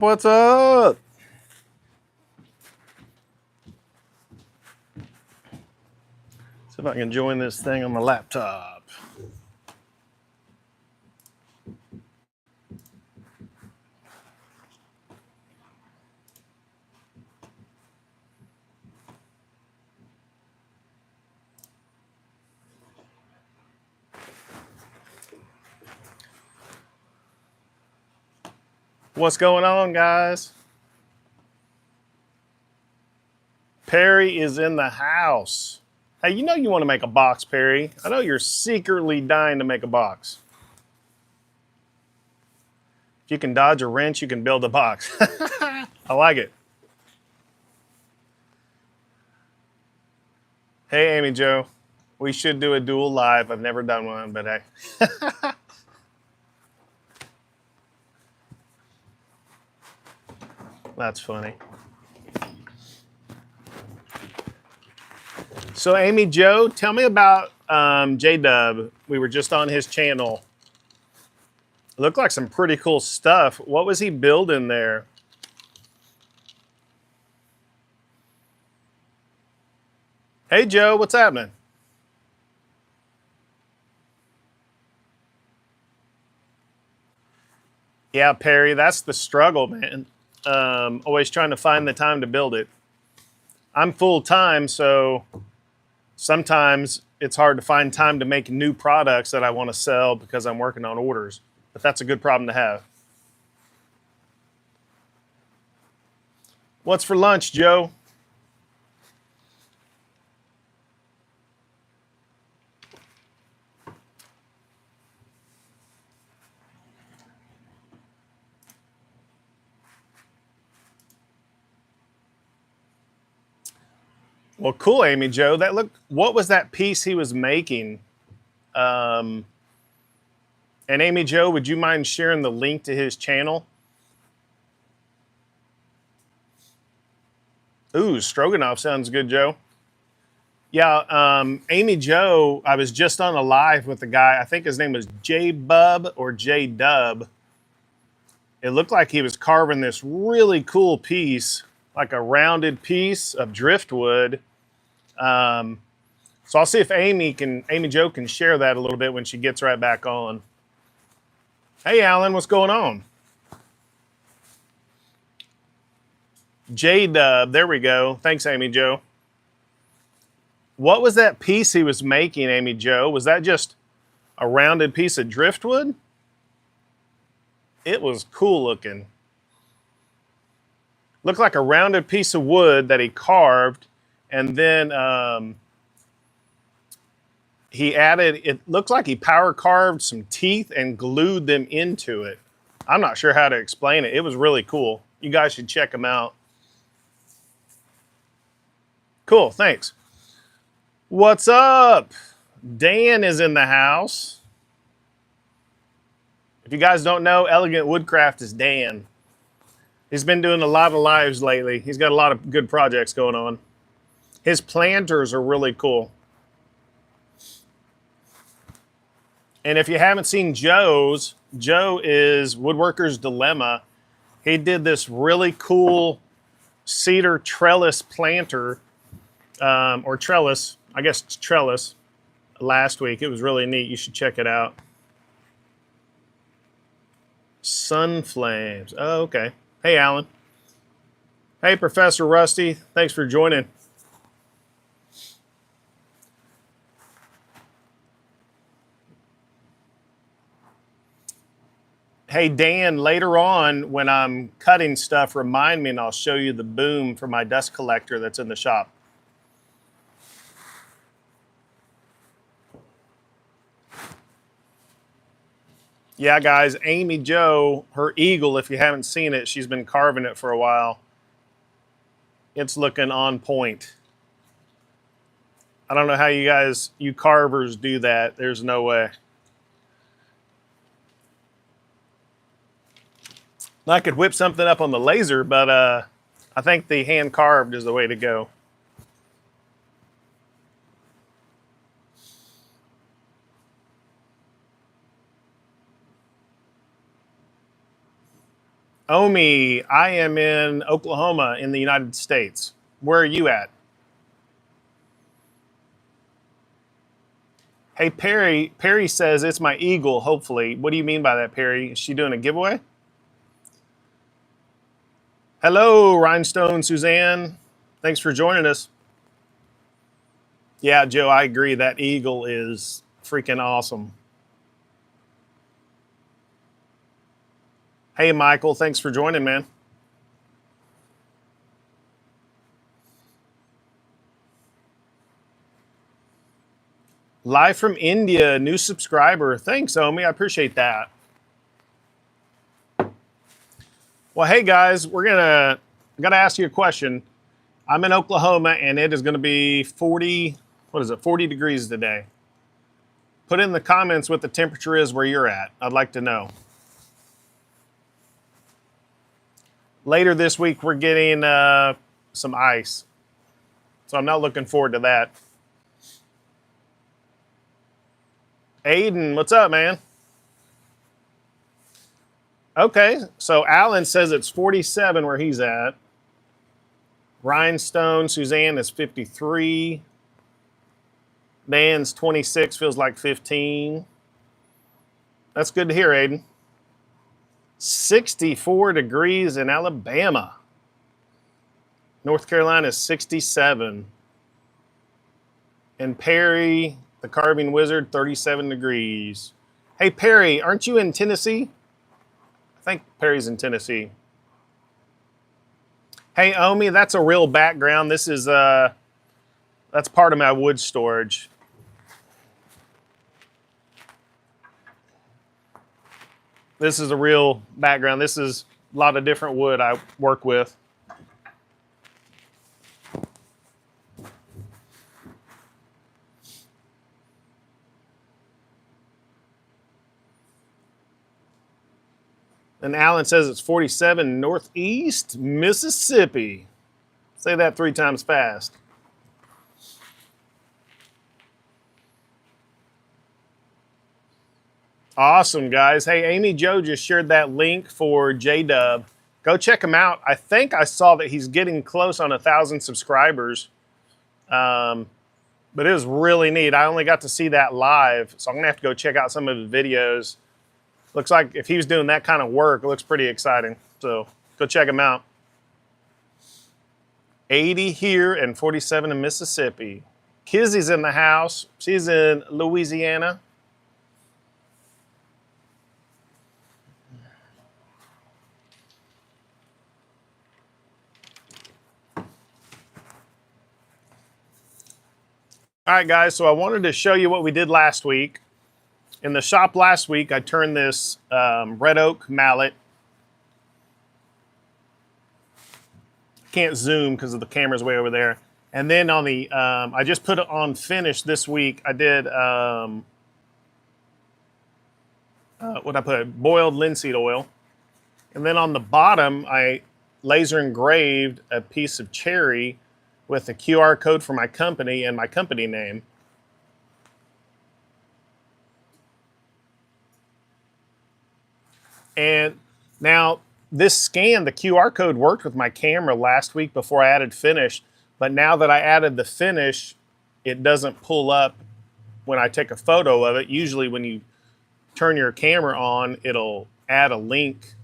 What's up? See if I can join this thing on my laptop. What's going on, guys? Perry is in the house. Hey, you know you want to make a box, Perry. I know you're secretly dying to make a box. If you can dodge a wrench, you can build a box. I like it. Hey, Amy Jo. We should do a duel live. I've never done one, but hey. That's funny. So, Amy Jo, tell me about J-Dub. We were just on his channel. It looked like some pretty cool stuff. What was he building there? Hey, Joe, what's happening? Yeah, Perry, that's the struggle, man. Always trying to find the time to build it. I'm full time, so sometimes it's hard to find time to make new products that I want to sell because I'm working on orders. But that's a good problem to have. What's for lunch, Joe? Well, cool, Amy Jo. That look. What was that piece he was making? And Amy Jo, would you mind sharing the link to his channel? Ooh, stroganoff sounds good, Joe. Yeah, Amy Jo, I was just on a live with a guy. I think his name was J Bub or J Dub. It looked like he was carving this really cool piece, like a rounded piece of driftwood. So I'll see if Amy Jo can share that a little bit when she gets right back on. Hey, Alan, what's going on? J Dub, there we go. Thanks, Amy Jo. What was that piece he was making, Amy Jo? Was that just a rounded piece of driftwood? It was cool looking. Looked like a rounded piece of wood that he carved, and then he added, it looked like he power carved some teeth and glued them into it. I'm not sure how to explain it. It was really cool. You guys should check him out. Cool, thanks. What's up? Dan is in the house. If you guys don't know, Elegant Woodcraft is Dan. He's been doing a lot of lives lately. He's got a lot of good projects going on. His planters are really cool. And if you haven't seen Joe's, Joe is Woodworker's Dilemma. He did this really cool cedar trellis planter, or trellis, I guess it's trellis, last week. It was really neat. You should check it out. Sun flames. Oh, okay. Hey, Alan. Hey, Professor Rusty. Thanks for joining. Hey, Dan, later on when I'm cutting stuff, remind me and I'll show you the boom for my dust collector that's in the shop. Yeah, guys, Amy Jo, her eagle, if you haven't seen it, she's been carving it for a while. It's looking on point. I don't know how you carvers do that. There's no way. I could whip something up on the laser, but I think the hand carved is the way to go. Omi, I am in Oklahoma in the United States. Where are you at? Hey, Perry. Perry says it's my eagle, hopefully. What do you mean by that, Perry? Is she doing a giveaway? Hello, Rhinestone Suzanne. Thanks for joining us. Yeah, Joe, I agree. That eagle is freaking awesome. Hey, Michael. Thanks for joining, man. Live from India, new subscriber. Thanks, Omi. I appreciate that. Well, hey guys, I gotta ask you a question. I'm in Oklahoma and it is gonna be 40 degrees today. Put in the comments what the temperature is where you're at. I'd like to know. Later this week, we're getting some ice. So I'm not looking forward to that. Aiden, what's up, man? Okay, so Alan says it's 47 where he's at. Rhinestone, Suzanne is 53. Dan's 26, feels like 15. That's good to hear, Aiden. 64 degrees in Alabama. North Carolina is 67. And Perry, the carving wizard, 37 degrees. Hey, Perry, aren't you in Tennessee? I think Perry's in Tennessee. Hey, Omi, that's a real background. This is, that's part of my wood storage. This is a real background. This is a lot of different wood I work with. And Alan says it's 47 Northeast Mississippi. Say that 3 times fast. Awesome, guys. Hey, Amy Joe just shared that link for J-Dub. Go check him out. I think I saw that he's getting close on 1,000 subscribers. But it was really neat. I only got to see that live, so I'm going to have to go check out some of his videos. Looks like if he was doing that kind of work, it looks pretty exciting. So go check him out. 80 here and 47 in Mississippi. Kizzy's in the house. She's in Louisiana. All right, guys, so I wanted to show you what we did last week. In the shop last week, I turned this red oak mallet. Can't zoom because of the camera's way over there. And then on the, I just put it on finish this week. I did, what I put, boiled linseed oil. And then on the bottom, I laser engraved a piece of cherry with a QR code for my company and my company name. And now this scan, the QR code worked with my camera last week before I added finish, but now that I added the finish, it doesn't pull up when I take a photo of it. Usually when you turn your camera on, it'll add a link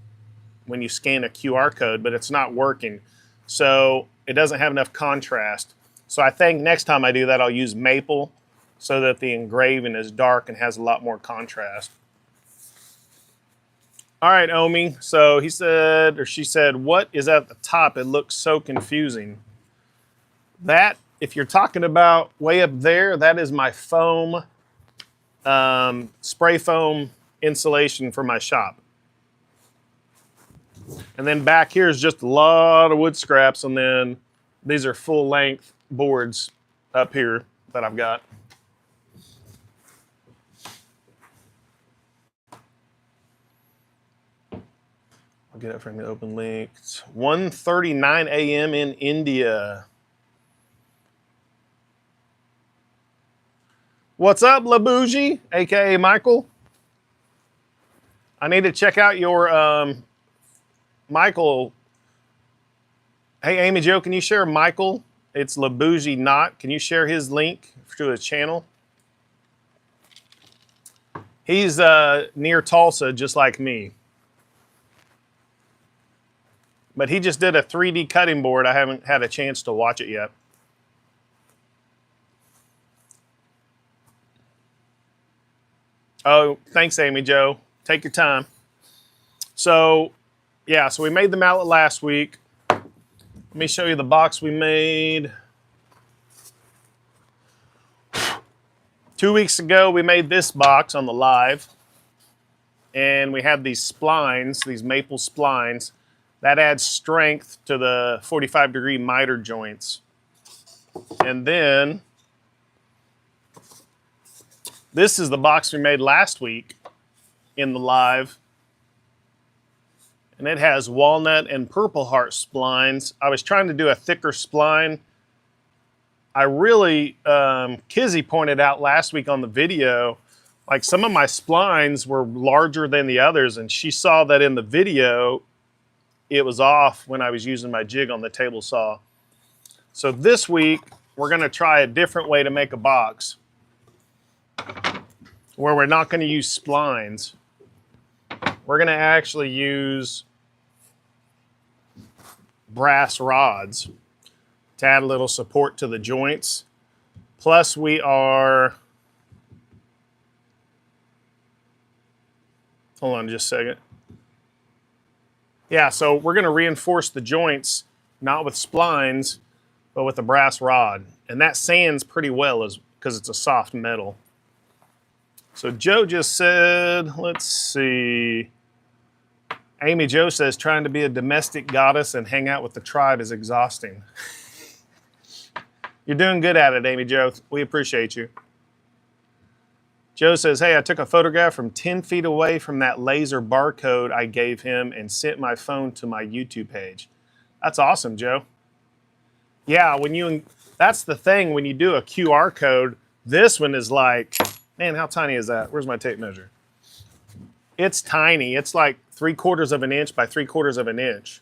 when you scan a QR code, but it's not working. So it doesn't have enough contrast. So I think next time I do that, I'll use maple so that the engraving is dark and has a lot more contrast. All right, Omi. So he said, or she said, what is at the top? It looks so confusing. That, if you're talking about way up there, that is my foam, spray foam insulation for my shop. And then back here is just a lot of wood scraps, and then these are full length boards up here that I've got. I'll get it from the open link. It's 1:39 a.m. in India. What's up, La Bougie, aka Michael? I need to check out your Michael. Hey, Amy Jo, can you share Michael? It's La Bougie Knot. Can you share his link to his channel? He's near Tulsa, just like me. But he just did a 3D cutting board. I haven't had a chance to watch it yet. Oh, thanks, Amy Jo. Take your time. So, yeah, so we made the mallet last week. Let me show you the box we made. 2 weeks ago, we made this box on the live. And we have these splines, these maple splines. That adds strength to the 45-degree miter joints. And then, this is the box we made last week in the live. And it has walnut and purple heart splines. I was trying to do a thicker spline. I really, Kizzy pointed out last week on the video, like some of my splines were larger than the others, and she saw that in the video, it was off when I was using my jig on the table saw. So this week, we're gonna try a different way to make a box where we're not gonna use splines. We're gonna actually use brass rods to add a little support to the joints. Plus we are, hold on just a second. Yeah, so we're gonna reinforce the joints, not with splines, but with a brass rod. And that sands pretty well because it's a soft metal. So Joe just said, let's see. Amy Jo says, trying to be a domestic goddess and hang out with the tribe is exhausting. You're doing good at it, Amy Jo. We appreciate you. Joe says, hey, I took a photograph from 10 feet away from that laser barcode I gave him and sent my phone to my YouTube page. That's awesome, Joe. Yeah, that's the thing, when you do a QR code, this one is like, man, how tiny is that? Where's my tape measure? It's tiny. It's like 3/4 of an inch by 3/4 of an inch.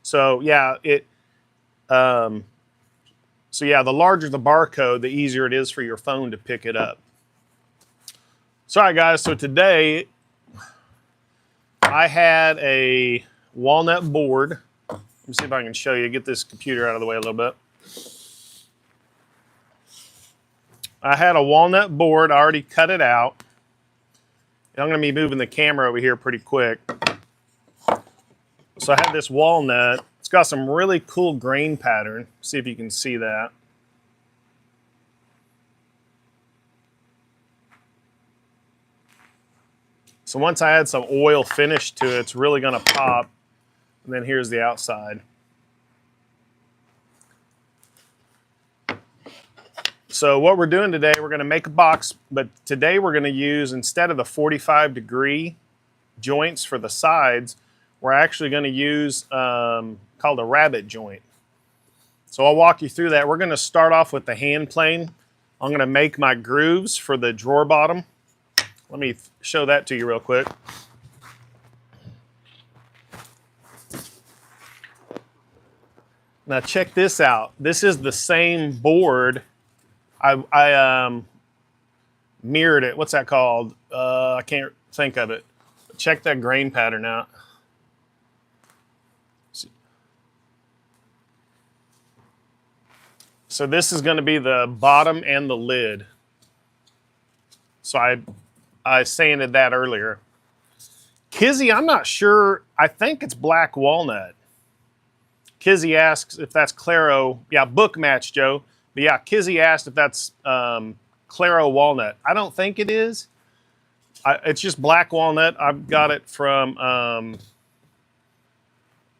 So yeah, the larger the barcode, the easier it is for your phone to pick it up. Sorry guys, so today I had a walnut board. Let me see if I can show you, get this computer out of the way a little bit. I had a walnut board, I already cut it out. I'm gonna be moving the camera over here pretty quick. So I had this walnut. It's got some really cool grain pattern. See if you can see that. So once I add some oil finish to it, it's really gonna pop. And then here's the outside. So what we're doing today, we're gonna make a box, but today we're gonna use, instead of the 45-degree joints for the sides, we're actually gonna use called a rabbet joint. So I'll walk you through that. We're gonna start off with the hand plane. I'm gonna make my grooves for the drawer bottom. Let me show that to you real quick. Now check this out. This is the same board. I mirrored it. What's that called? I can't think of it. Check that grain pattern out. So this is going to be the bottom and the lid. So I sanded that earlier. Kizzy, I'm not sure. I think it's black walnut. Kizzy asks if that's Claro. Yeah, book match, Joe. But yeah, Kizzy asked if that's Claro walnut. I don't think it is. It's just black walnut. I've got it from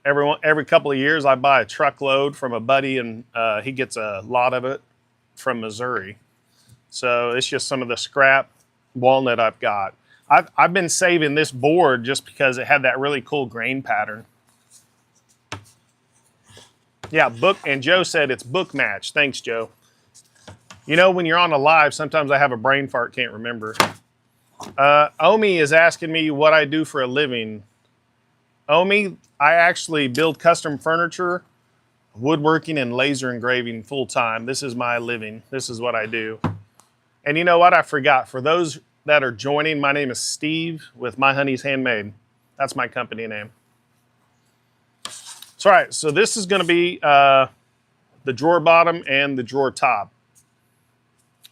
every couple of years. I buy a truckload from a buddy, and he gets a lot of it from Missouri. So it's just some of the scrap walnut I've got. I've been saving this board just because it had that really cool grain pattern. Yeah, and Joe said it's book match. Thanks, Joe. You know, when you're on a live, sometimes I have a brain fart, can't remember. Omi is asking me what I do for a living. Omi, I actually build custom furniture, woodworking, and laser engraving full time. This is my living. This is what I do. And you know what? I forgot. For those that are joining, my name is Steve with My Honey's Handmade. That's my company name. So, all right. So this is going to be the drawer bottom and the drawer top.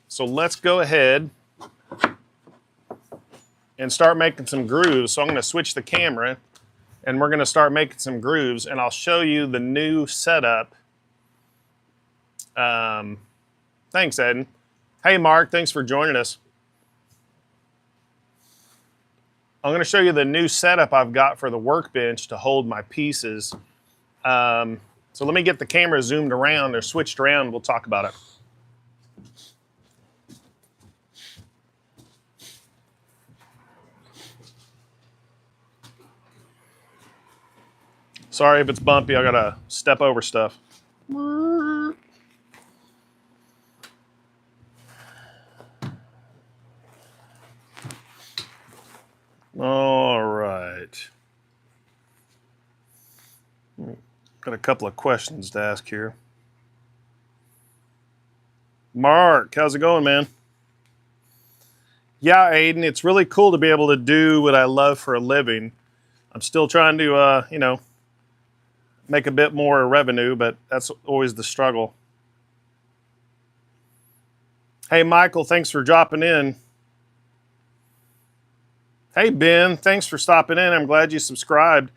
So let's go ahead and start making some grooves. So I'm going to switch the camera and we're going to start making some grooves, and I'll show you the new setup. Thanks, Eden. Hey, Mark, thanks for joining us. I'm going to show you the new setup I've got for the workbench to hold my pieces. So let me get the camera zoomed around or switched around. We'll talk about it. Sorry if it's bumpy. I got to step over stuff. All right. Got a couple of questions to ask here. Mark, how's it going, man? Yeah, Aiden, it's really cool to be able to do what I love for a living. I'm still trying to, you know, make a bit more revenue, but that's always the struggle. Hey, Michael, thanks for dropping in. Hey, Ben, thanks for stopping in. I'm glad you subscribed.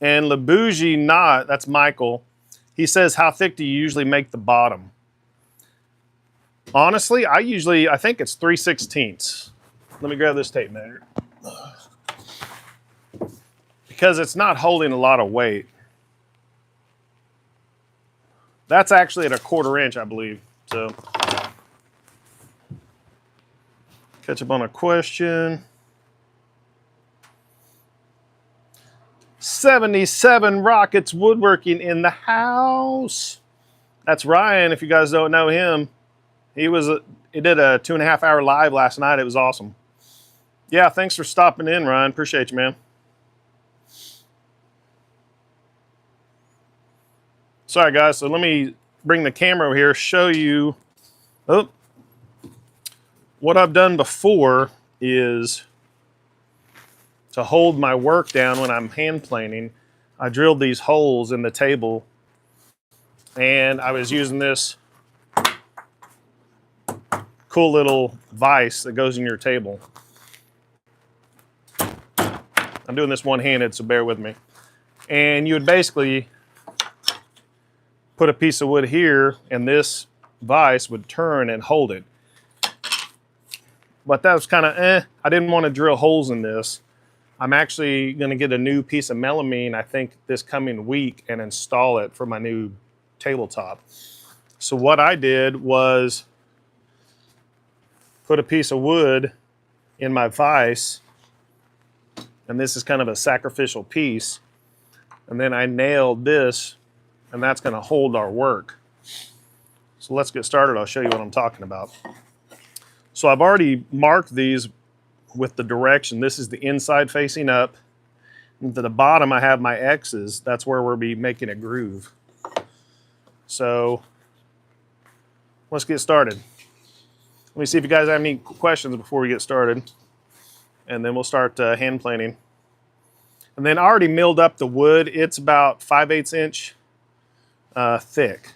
And Labougie Not, that's Michael. He says, how thick do you usually make the bottom? Honestly, I think it's 3/16. Let me grab this tape measure. Because it's not holding a lot of weight. That's actually at 1/4 inch, I believe. So, catch up on a question. 77 Rockets Woodworking in the house. That's Ryan, if you guys don't know him. He did a 2.5 hour live last night. It was awesome. Yeah, thanks for stopping in, Ryan. Appreciate you, man. Sorry, guys. So let me bring the camera over here, show you. Oh, what I've done before is to hold my work down when I'm hand planing. I drilled these holes in the table, and I was using this cool little vise that goes in your table. I'm doing this one-handed, so bear with me. And you would basically put a piece of wood here, and this vise would turn and hold it. But that was kind of I didn't want to drill holes in this. I'm actually going to get a new piece of melamine, I think, this coming week and install it for my new tabletop. So what I did was put a piece of wood in my vise, and this is kind of a sacrificial piece. And then I nailed this, and that's going to hold our work. So let's get started. I'll show you what I'm talking about. So I've already marked these with the direction. This is the inside facing up. And to the bottom, I have my X's. That's where we'll be making a groove. So let's get started. Let me see if you guys have any questions before we get started. And then we'll start hand planing. And then I already milled up the wood. It's about 5/8 inch thick.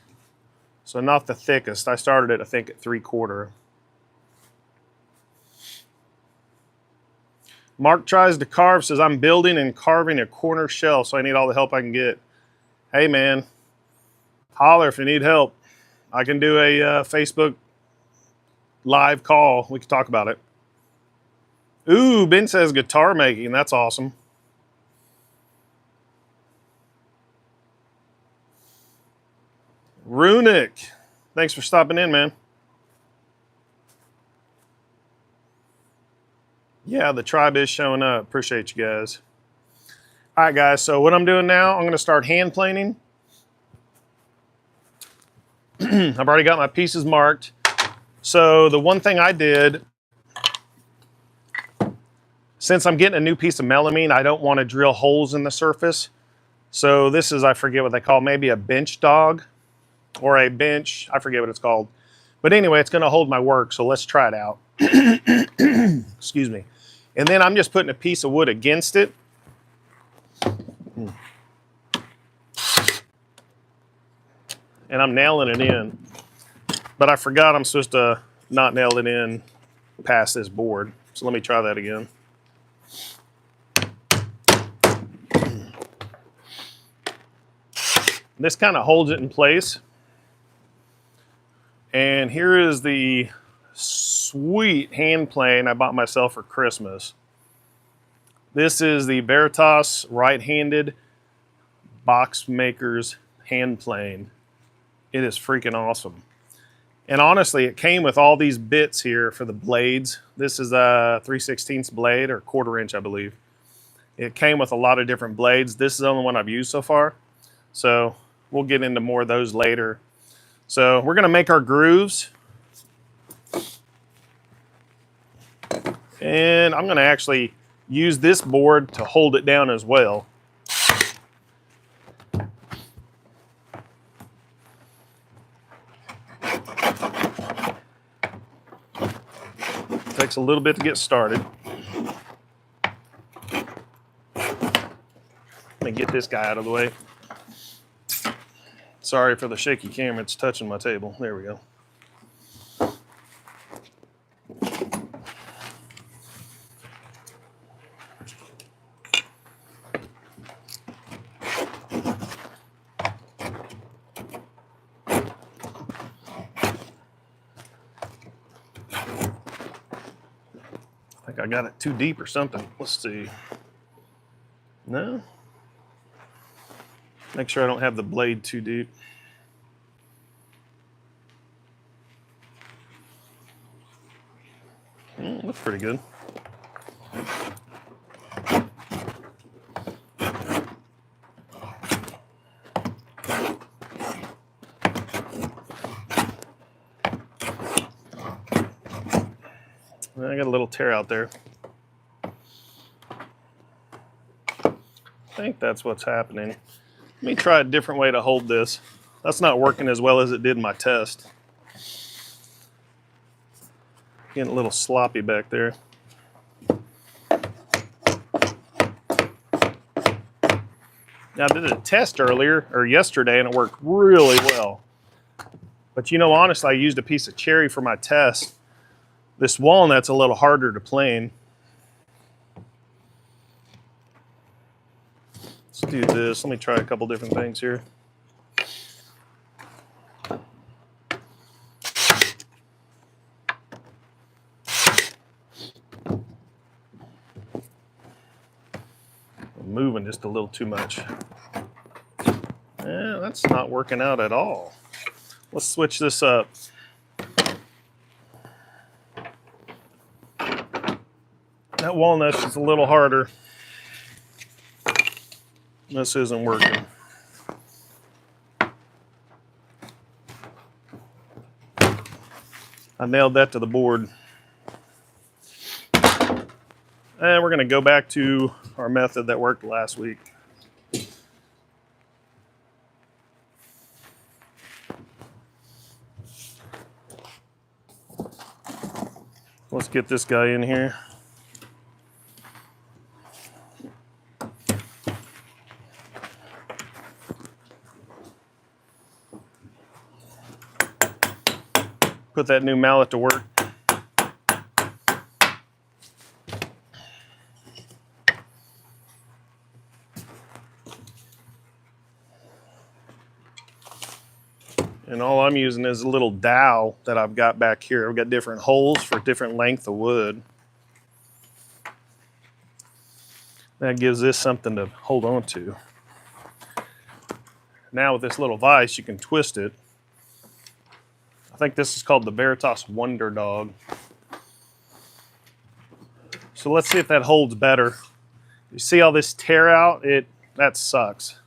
So not the thickest. I started it, I think, at 3/4. Mark tries to carve, says, I'm building and carving a corner shelf, so I need all the help I can get. Hey, man, holler if you need help. I can do a Facebook live call. We can talk about it. Ooh, Ben says guitar making. That's awesome. Runic, thanks for stopping in, man. Yeah, the tribe is showing up. Appreciate you guys. All right, guys, so what I'm doing now, I'm going to start hand planing. I've already got my pieces marked. So the one thing I did, Since I'm getting a new piece of melamine, I don't want to drill holes in the surface. So this is, I forget what they call, maybe a bench dog or a bench. I forget what it's called. But anyway, it's going to hold my work. So let's try it out. Excuse me. And then I'm just putting a piece of wood against it. And I'm nailing it in. But I forgot I'm supposed to not nail it in past this board. So let me try that again. This kind of holds it in place. And here is the sweet hand plane I bought myself for Christmas. This is the Veritas right-handed box maker's hand plane. It is freaking awesome. And honestly, it came with all these bits here for the blades. This is a 3/16 blade, or 1/4 inch, I believe. It came with a lot of different blades. This is the only one I've used so far. So we'll get into more of those later. So we're gonna make our grooves. And I'm gonna actually use this board to hold it down as well. Takes a little bit to get started. Let me get this guy out of the way. Sorry for the shaky camera, it's touching my table. There we go. I think I got it too deep or something. Let's see. No? Make sure I don't have the blade too deep. Looks pretty good. I got a little tear out there. I think that's what's happening. Let me try a different way to hold this. That's not working as well as it did in my test. Getting a little sloppy back there. Now, I did a test earlier, or yesterday, and it worked really well. But you know, honestly, I used a piece of cherry for my test. This walnut's a little harder to plane. Let's do this. Let me try a couple different things here. I'm moving just a little too much. Yeah, that's not working out at all. Let's switch this up. That walnut's just a little harder. This isn't working. I nailed that to the board. And we're going to go back to our method that worked last week. Let's get this guy in here. Put that new mallet to work. And all I'm using is a little dowel that I've got back here. I've got different holes for different length of wood. That gives this something to hold on to. Now with this little vise, you can twist it. I think this is called the Veritas Wonder Dog. So let's see if that holds better. You see all this tear out? That sucks.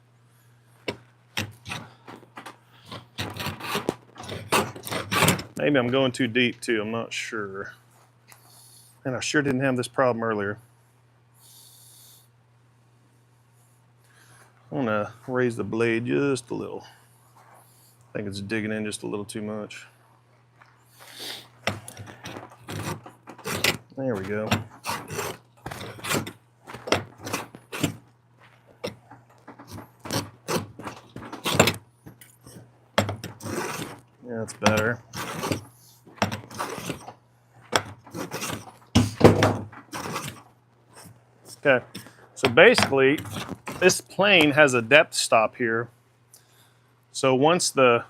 Maybe I'm going too deep too, I'm not sure. And I sure didn't have this problem earlier. I'm gonna raise the blade just a little. I think it's digging in just a little too much. There we go. Yeah, that's better. Okay, so basically, this plane has a depth stop here. So once the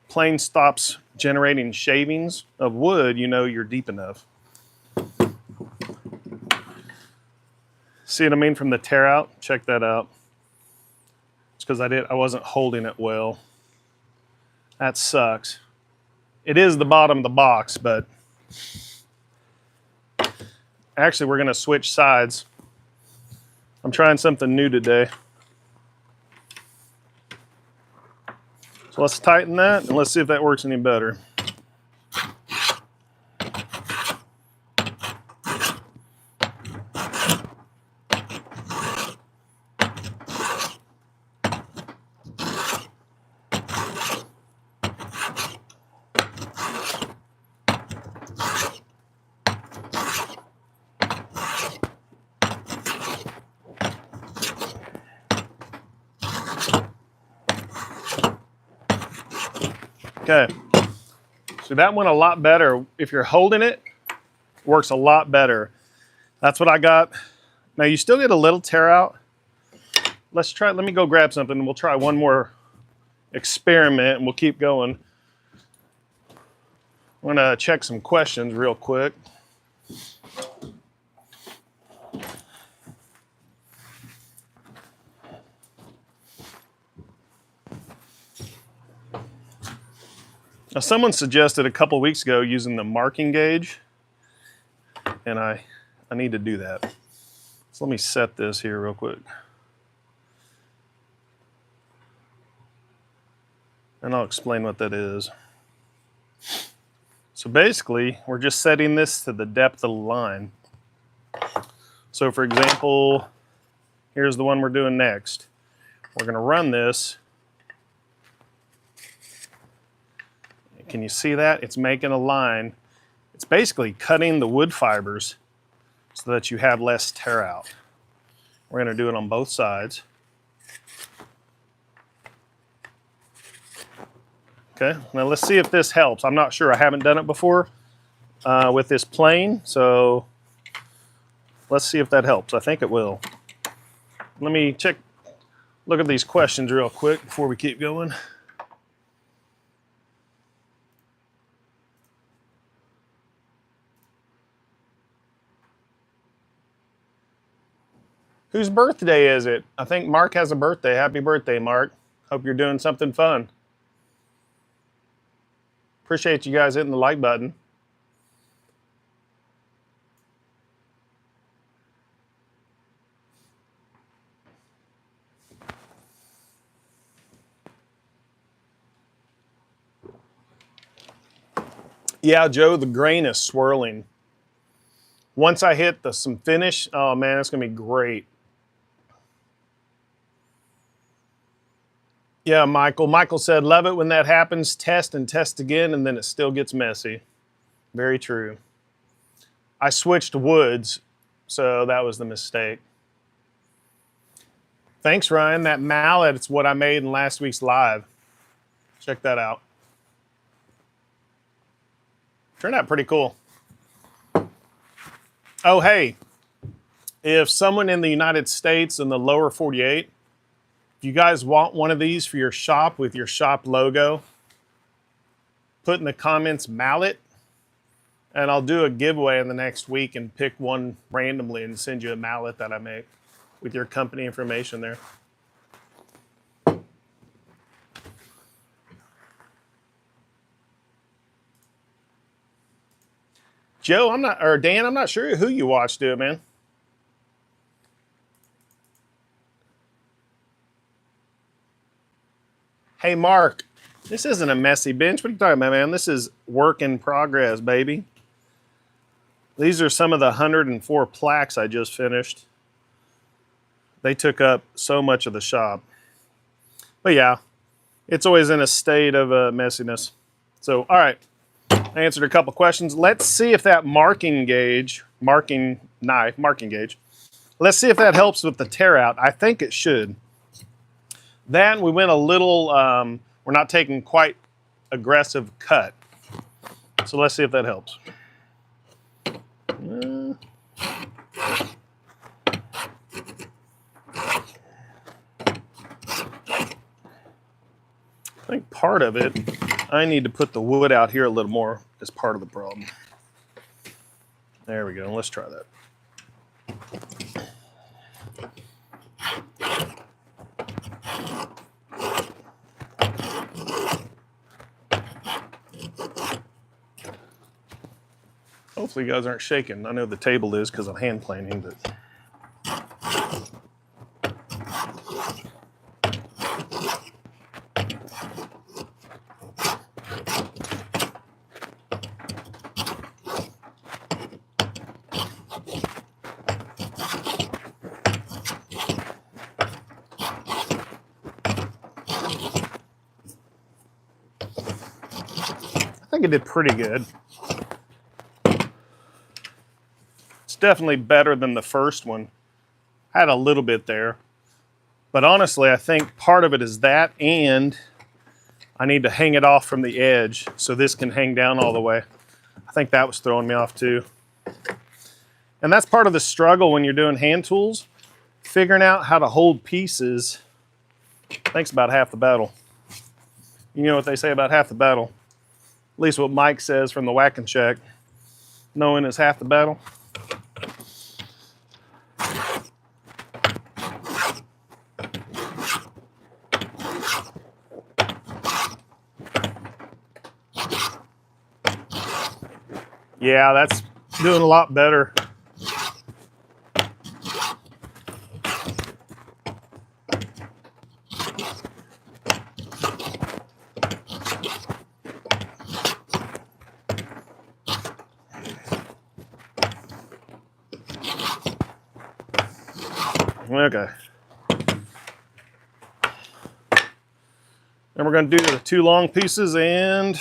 plane stops generating shavings of wood, you know you're deep enough. See what I mean from the tear out? Check that out. It's because I wasn't holding it well. That sucks. It is the bottom of the box, but actually we're gonna switch sides. I'm trying something new today. So let's tighten that and let's see if that works any better. Okay, so that went a lot better. If you're holding it, works a lot better. That's what I got. Now you still get a little tear out. Let me go grab something and we'll try one more experiment and we'll keep going. I'm gonna check some questions real quick. Now, someone suggested a couple weeks ago using the marking gauge, and I need to do that. So let me set this here real quick. And I'll explain what that is. So basically, we're just setting this to the depth of the line. So for example, here's the one we're doing next. We're gonna run this. Can you see that? It's making a line. It's basically cutting the wood fibers so that you have less tear out. We're gonna do it on both sides. Okay, now let's see if this helps. I'm not sure, I haven't done it before with this plane, so let's see if that helps. I think it will. Let me look at these questions real quick before we keep going. Whose birthday is it? I think Mark has a birthday. Happy birthday, Mark. Hope you're doing something fun. Appreciate you guys hitting the like button. Yeah, Joe, the grain is swirling. Once I hit some finish, oh man, it's gonna be great. Yeah, Michael. Michael said, love it when that happens. Test and test again, and then it still gets messy. Very true. I switched woods, so that was the mistake. Thanks, Ryan. That mallet, it's what I made in last week's live. Check that out. Turned out pretty cool. Oh, hey, if someone in the United States in the lower 48, if you guys want one of these for your shop with your shop logo, put in the comments mallet, and I'll do a giveaway in the next week and pick one randomly and send you a mallet that I make with your company information there. Joe, Dan, I'm not sure who you watch do it, man. Hey, Mark, this isn't a messy bench. What are you talking about, man? This is work in progress, baby. These are some of the 104 plaques I just finished. They took up so much of the shop. But yeah, it's always in a state of messiness. So, all right, I answered a couple questions. Let's see if that marking gauge, marking gauge, let's see if that helps with the tear out. I think it should. Then we went a little, we're not taking quite aggressive cut. So let's see if that helps. I think part of it, I need to put the wood out here a little more as part of the problem. There we go. Let's try that. Hopefully you guys aren't shaking. I know the table is because I'm hand planing, but I think it did pretty good. It's definitely better than the first one. I had a little bit there. But honestly, I think part of it is that, and I need to hang it off from the edge so this can hang down all the way. I think that was throwing me off too. And that's part of the struggle when you're doing hand tools. Figuring out how to hold pieces takes about half the battle. You know what they say about half the battle? At least what Mike says from the Whack and Shack. Knowing is half the battle. Yeah, that's doing a lot better. Okay. Then we're going to do the two long pieces, and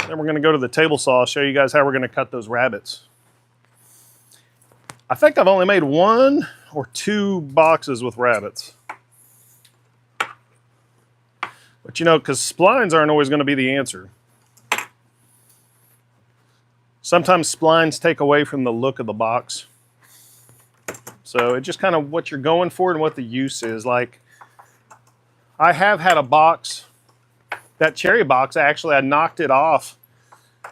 then we're going to go to the table saw, show you guys how we're going to cut those rabbets. I think I've only made 1 or 2 boxes with rabbets. But you know, because splines aren't always going to be the answer. Sometimes splines take away from the look of the box. So it's just kind of what you're going for and what the use is. Like, I have had a box, that cherry box, actually I knocked it off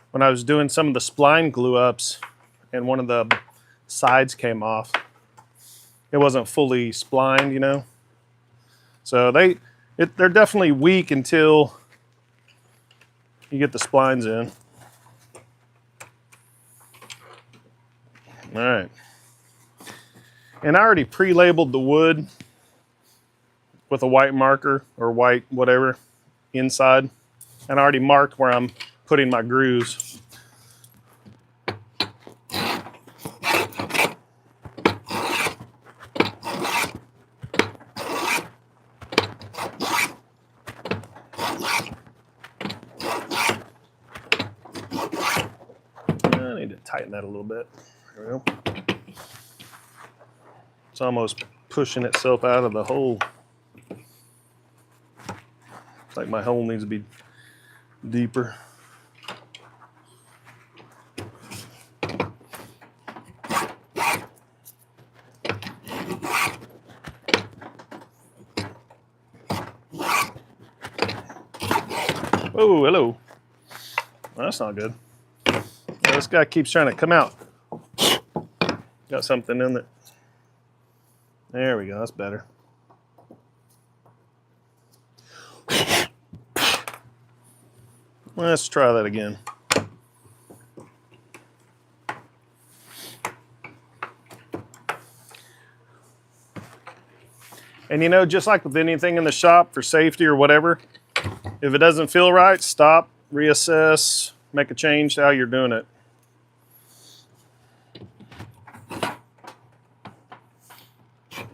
when I was doing some of the spline glue ups and one of the sides came off. It wasn't fully splined, you know. So they're definitely weak until you get the splines in. All right. And I already pre-labeled the wood with a white marker or white whatever inside. And I already marked where I'm putting my grooves. I need to tighten that a little bit. There we go. It's almost pushing itself out of the hole. It's like my hole needs to be deeper. Oh, hello. Well, that's not good. Well, this guy keeps trying to come out. Got something in it. There we go, that's better. Let's try that again. And you know, just like with anything in the shop for safety or whatever, if it doesn't feel right, stop, reassess, make a change to how you're doing it.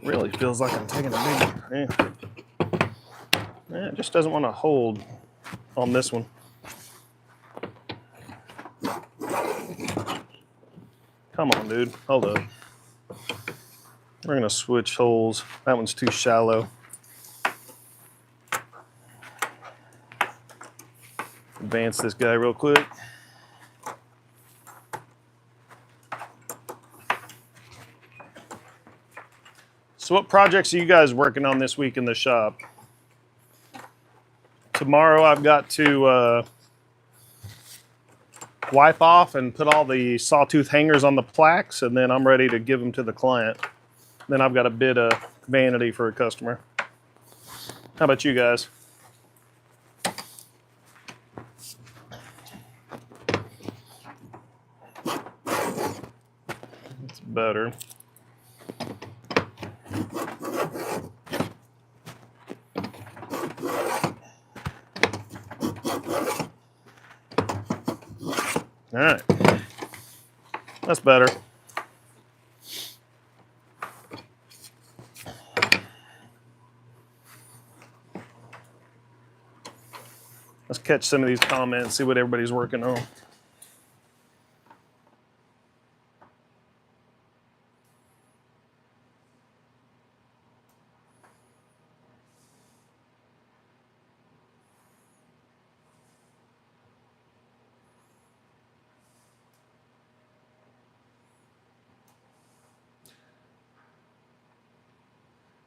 Really feels like I'm taking a big, yeah. It just doesn't want to hold on this one. Come on, dude. Hold up. We're going to switch holes. That one's too shallow. Advance this guy real quick. So what projects are you guys working on this week in the shop? Tomorrow I've got to wipe off and put all the sawtooth hangers on the plaques, and then I'm ready to give them to the client. Then I've got a bit of vanity for a customer. How about you guys? It's better. All right, that's better. Let's catch some of these comments, see what everybody's working on.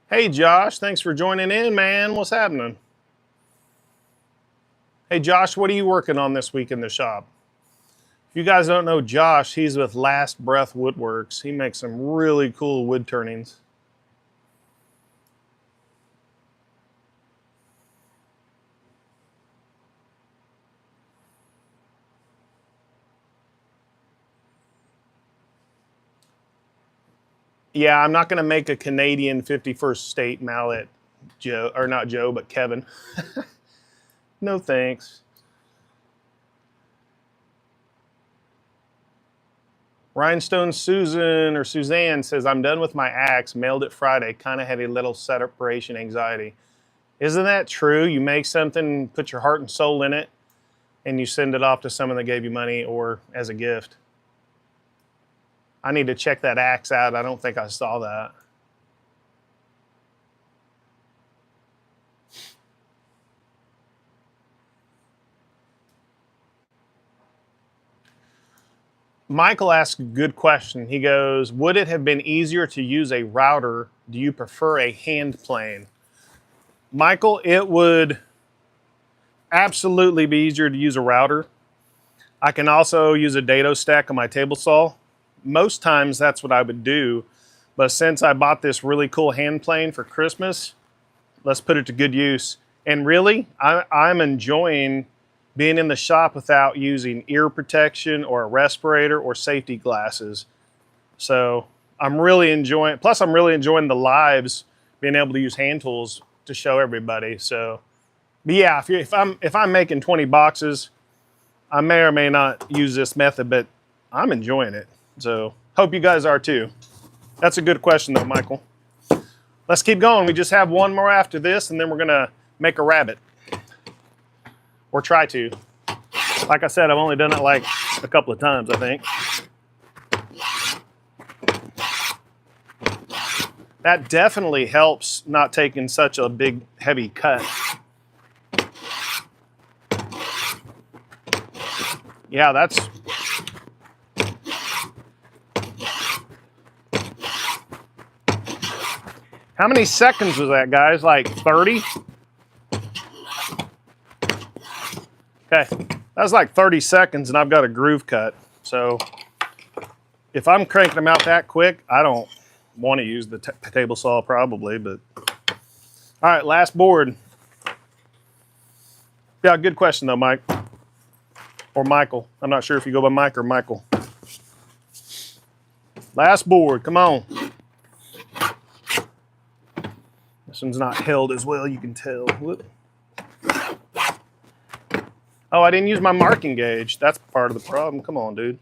Hey Josh, thanks for joining in, man. What's happening? Hey Josh, what are you working on this week in the shop? If you guys don't know Josh, he's with Last Breath Woodworks. He makes some really cool wood turnings. Yeah, I'm not going to make a Canadian 51st State mallet, Joe, or not Joe, but Kevin. No thanks. Rhinestone Susan or Suzanne says, I'm done with my axe, mailed it Friday, kind of had a little separation anxiety. Isn't that true? You make something, put your heart and soul in it, and you send it off to someone that gave you money or as a gift. I need to check that axe out. I don't think I saw that. Michael asked a good question. He goes, would it have been easier to use a router? Do you prefer a hand plane? Michael, it would absolutely be easier to use a router. I can also use a dado stack on my table saw. Most times that's what I would do. But since I bought this really cool hand plane for Christmas, let's put it to good use. And really, I'm enjoying being in the shop without using ear protection or a respirator or safety glasses. So I'm really enjoying, plus I'm really enjoying the lives, being able to use hand tools to show everybody. So, but yeah, if I'm making 20 boxes, I may or may not use this method, but I'm enjoying it. So hope you guys are too. That's a good question though, Michael. Let's keep going. We just have one more after this, and then we're gonna make a rabbet. Or try to. Like I said, I've only done it like a couple of times, I think. That definitely helps not taking such a big, heavy cut. Yeah, that's... How many seconds was that, guys? Like 30? Okay, that was like 30 seconds and I've got a groove cut. So if I'm cranking them out that quick, I don't want to use the table saw probably, but. All right, last board. Yeah, good question though, Mike. Or Michael. I'm not sure if you go by Mike or Michael. Last board, come on. This one's not held as well, you can tell. Whoop. Oh, I didn't use my marking gauge. That's part of the problem. Come on, dude.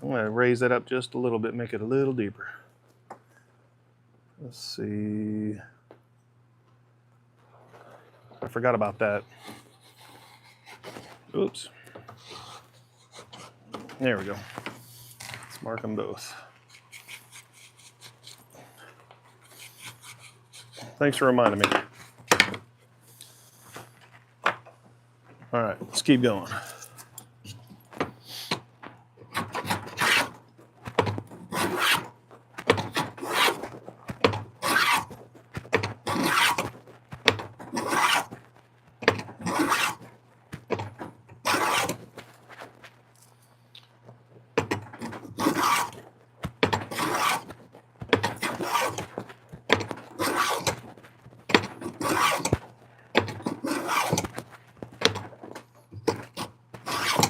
I'm gonna raise that up just a little bit, make it a little deeper. Let's see. I forgot about that. Oops. There we go. Let's mark them both. Thanks for reminding me. All right, let's keep going.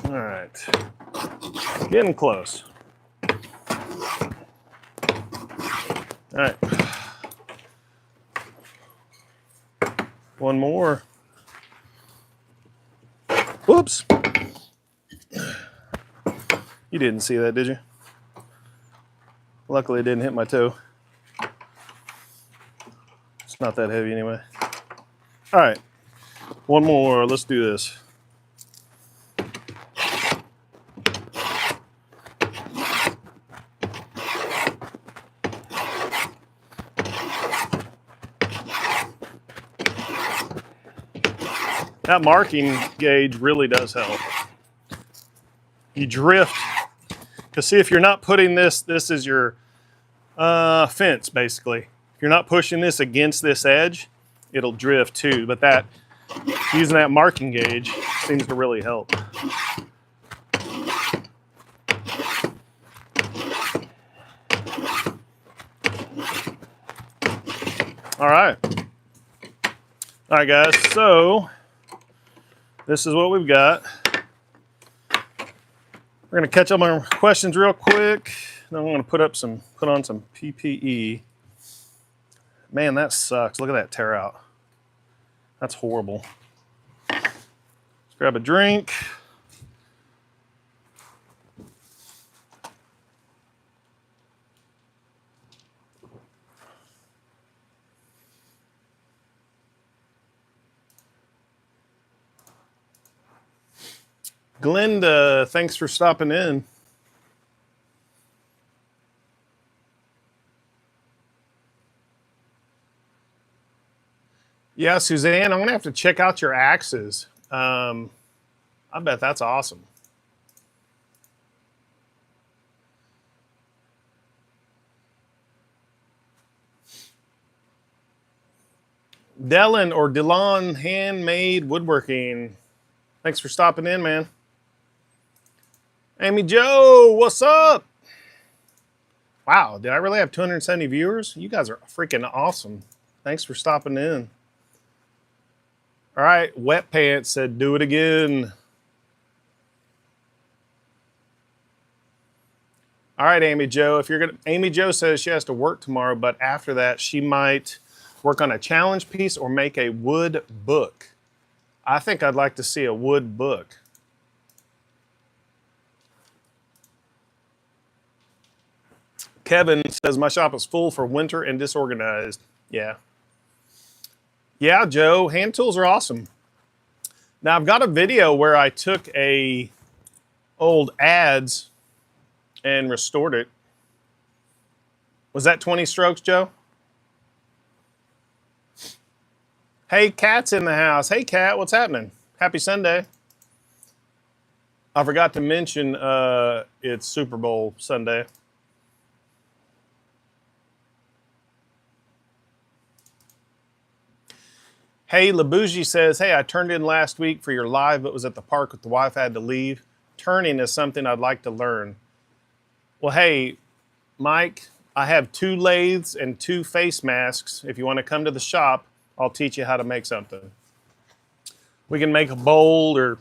All right, getting close. All right, one more. Whoops. You didn't see that, did you? Luckily, it didn't hit my toe. It's not that heavy anyway. All right, one more. Let's do this. That marking gauge really does help. You drift, because see, if you're not putting this is your fence basically. If you're not pushing this against this edge, it'll drift too. But that, using that marking gauge seems to really help. All right. All right, guys, so this is what we've got. We're gonna catch up on our questions real quick. Then I'm gonna put on some PPE. Man, that sucks. Look at that tear out. That's horrible. Let's grab a drink. Glenda, thanks for stopping in. Yeah, Suzanne, I'm gonna have to check out your axes. I bet that's awesome. Dylan or Dylan Handmade Woodworking. Thanks for stopping in, man. Amy Joe, what's up? Wow, did I really have 270 viewers? You guys are freaking awesome. Thanks for stopping in. All right, Wet Pants said, do it again. All right, Amy Joe, Amy Joe says she has to work tomorrow, but after that, she might work on a challenge piece or make a wood book. I think I'd like to see a wood book. Kevin says, my shop is full for winter and disorganized. Yeah. Yeah, Joe, hand tools are awesome. Now, I've got a video where I took old ads and restored it. Was that 20 strokes, Joe? Hey, Kat's in the house. Hey, Kat, what's happening? Happy Sunday. I forgot to mention it's Super Bowl Sunday. Hey, Labougie says, hey, I turned in last week for your live, but was at the park with the wife, had to leave. Turning is something I'd like to learn. Well, hey, Mike, I have 2 lathes and 2 face masks. If you want to come to the shop, I'll teach you how to make something. We can make a bowl or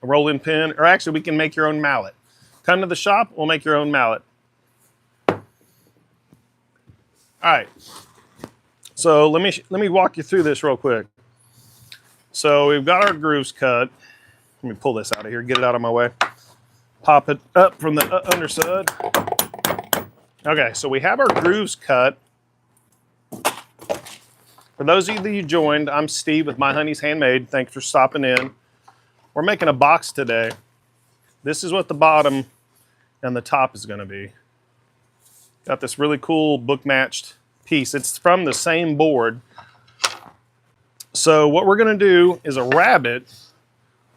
a rolling pin, or actually we can make your own mallet. Come to the shop, we'll make your own mallet. All right. So let me walk you through this real quick. So we've got our grooves cut. Let me pull this out of here, get it out of my way. Pop it up from the underside. Okay, so we have our grooves cut. For those of you that joined, I'm Steve with My Honey's Handmade. Thanks for stopping in. We're making a box today. This is what the bottom and the top is going to be. Got this really cool book matched piece. It's from the same board. So what we're going to do is a rabbet.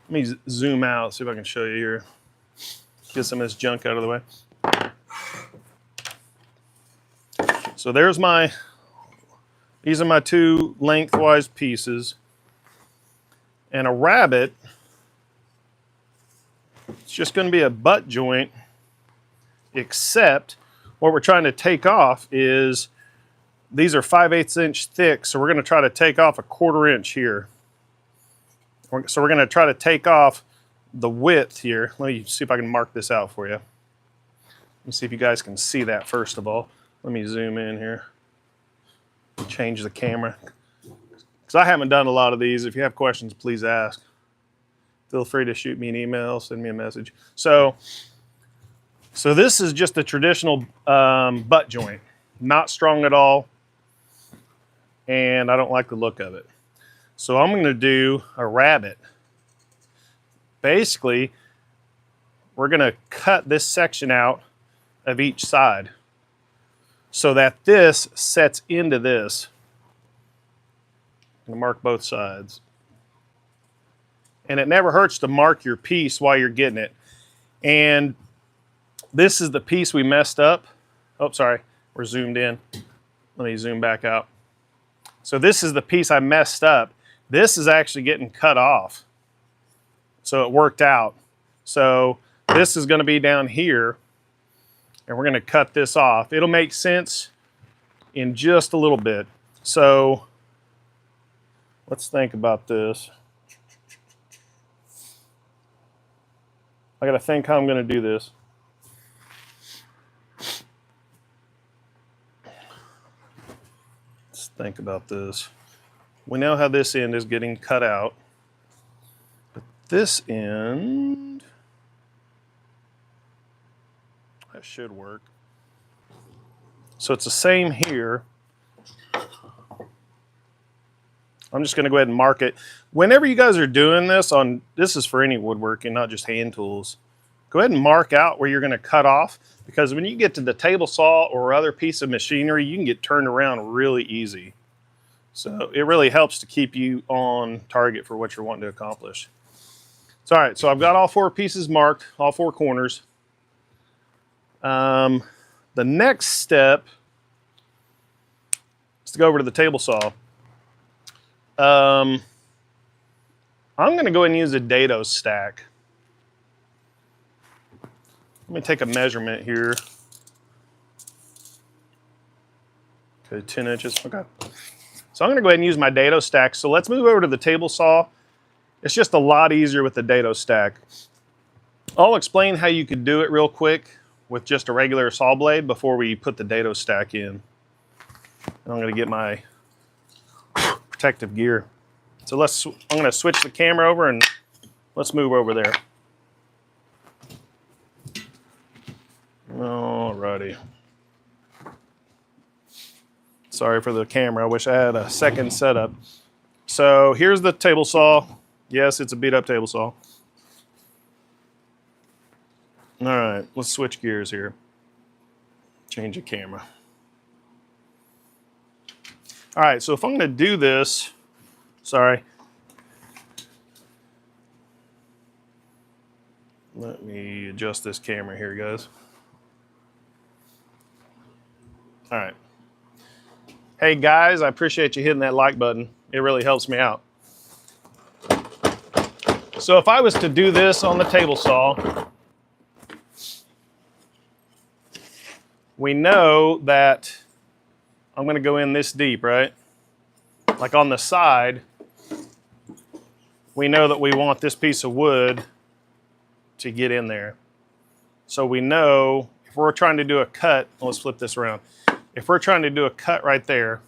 Let me zoom out, see if I can show you here. Get some of this junk out of the way. So there's these are my two lengthwise pieces. And a rabbet, it's just going to be a butt joint, except what we're trying to take off is, these are 5/8 inch thick, so we're going to try to take off a 1/4 inch here. So we're going to try to take off the width here. Let me see if I can mark this out for you. Let me see if you guys can see that first of all. Let me zoom in here. Change the camera. Because I haven't done a lot of these. If you have questions, please ask. Feel free to shoot me an email, send me a message. So this is just a traditional butt joint. Not strong at all. And I don't like the look of it. So I'm going to do a rabbet. Basically, we're going to cut this section out of each side so that this sets into this. I'm going to mark both sides. And it never hurts to mark your piece while you're getting it. And this is the piece we messed up. Oh, sorry, we're zoomed in. Let me zoom back out. So this is the piece I messed up. This is actually getting cut off. So it worked out. So this is going to be down here. And we're going to cut this off. It'll make sense in just a little bit. So let's think about this. I got to think how I'm going to do this. Let's think about this. We know how this end is getting cut out. But this end, that should work. So it's the same here. I'm just going to go ahead and mark it. Whenever you guys are doing this, this is for any woodworking, not just hand tools, go ahead and mark out where you're going to cut off, because when you get to the table saw or other piece of machinery, you can get turned around really easy. So it really helps to keep you on target for what you're wanting to accomplish. So, all right, so I've got all 4 pieces marked, all 4 corners. The next step is to go over to the table saw. I'm going to go ahead and use a dado stack. Let me take a measurement here. Okay, 10 inches. Okay. So I'm going to go ahead and use my dado stack. So let's move over to the table saw. It's just a lot easier with the dado stack. I'll explain how you could do it real quick with just a regular saw blade before we put the dado stack in. And I'm going to get my protective gear. So I'm going to switch the camera over and let's move over there. Alrighty. Sorry for the camera. I wish I had a second setup. So here's the table saw. Yes, it's a beat up table saw. All right, let's switch gears here. Change the camera. All right, so if I'm going to do this, sorry. Let me adjust this camera here, guys. All right. Hey, guys, I appreciate you hitting that like button. It really helps me out. So if I was to do this on the table saw, we know that I'm going to go in this deep, right? Like on the side, we know that we want this piece of wood to get in there. So we know if we're trying to do a cut, let's flip this around. If we're trying to do a cut right there,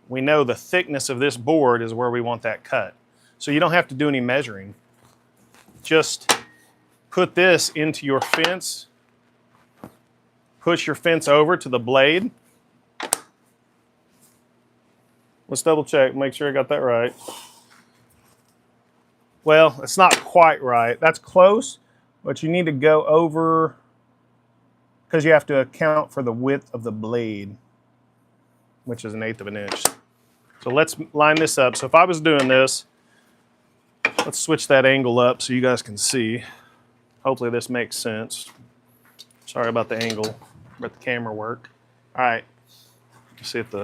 we know the thickness of this board is where we want that cut. So you don't have to do any measuring. Just put this into your fence, push your fence over to the blade, Let's double check, make sure I got that right. Well, it's not quite right. That's close, but you need to go over, because you have to account for the width of the blade, which is 1/8 of an inch. So let's line this up. So if I was doing this, let's switch that angle up so you guys can see. Hopefully this makes sense. Sorry about the angle, but the camera work. All right, let's see if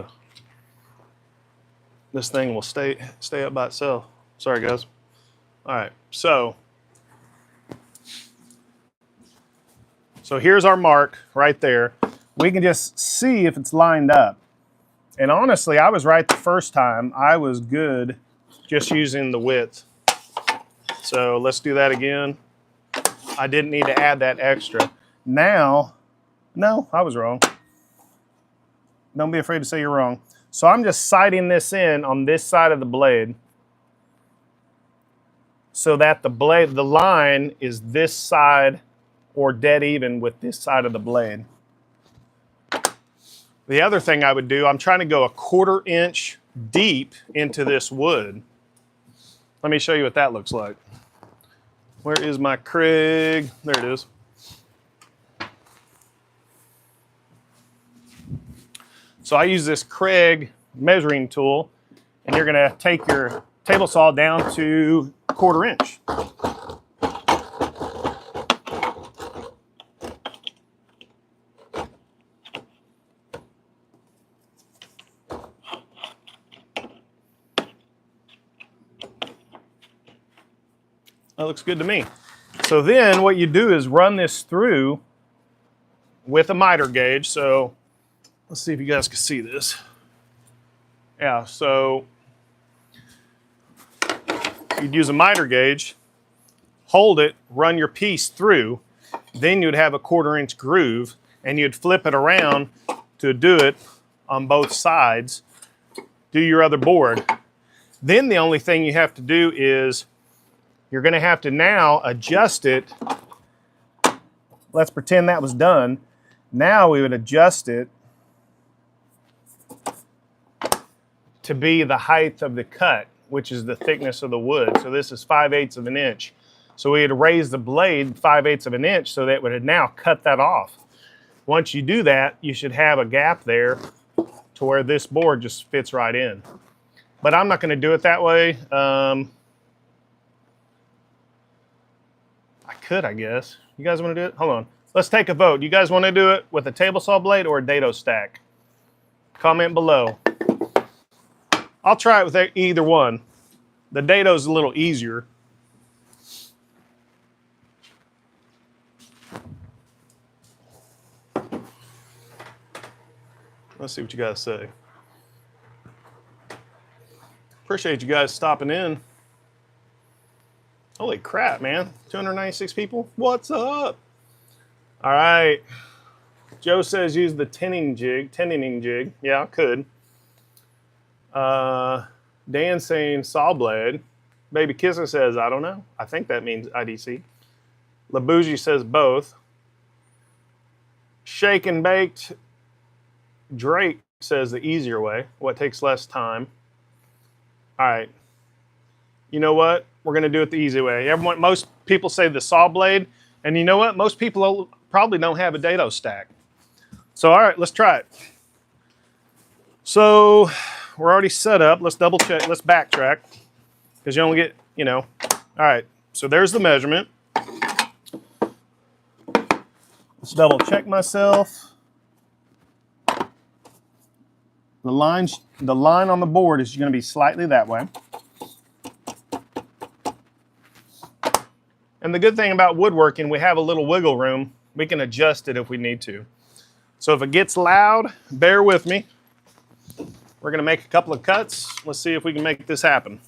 this thing will stay up by itself. Sorry guys. All right, so here's our mark right there. We can just see if it's lined up. And honestly, I was right the first time. I was good just using the width. So let's do that again. I didn't need to add that extra. Now, no, I was wrong. Don't be afraid to say you're wrong. So I'm just sighting this in on this side of the blade so that the line is this side or dead even with this side of the blade. The other thing I would do, I'm trying to go 1/4 inch deep into this wood. Let me show you what that looks like. Where is my Craig? There it is. So I use this Craig measuring tool, and you're gonna take your table saw down to 1/4 inch. That looks good to me. So then what you do is run this through with a miter gauge. So let's see if you guys can see this. Yeah, so you'd use a miter gauge, hold it, run your piece through, then you'd have a 1/4 inch groove, and you'd flip it around to do it on both sides, do your other board. Then the only thing you have to do is you're gonna have to now adjust it. Let's pretend that was done. Now we would adjust it to be the height of the cut, which is the thickness of the wood. So this is 5/8 of an inch. So we had to raise the blade 5/8 of an inch so that it would now cut that off. Once you do that, you should have a gap there to where this board just fits right in. But I'm not gonna do it that way. I could, I guess. You guys wanna do it? Hold on. Let's take a vote. You guys wanna do it with a table saw blade or a dado stack? Comment below. I'll try it with either one. The dado's a little easier. Let's see what you guys say. Appreciate you guys stopping in. Holy crap, man. 296 people? What's up? All right. Joe says use the tenon jig. Yeah, I could. Dan saying saw blade. Baby Kisser says, I don't know. I think that means IDC. LaBougie says both. Shake and baked. Drake says the easier way. What takes less time? All right. You know what? We're going to do it the easy way. Most people say the saw blade. And you know what? Most people probably don't have a dado stack. So, all right, let's try it. So, we're already set up. Let's double check. Let's backtrack. Because you only get, All right. So, there's the measurement. Let's double check myself. The line on the board is going to be slightly that way. And the good thing about woodworking, we have a little wiggle room. We can adjust it if we need to. So if it gets loud, bear with me. We're going to make a couple of cuts. Let's see if we can make this happen.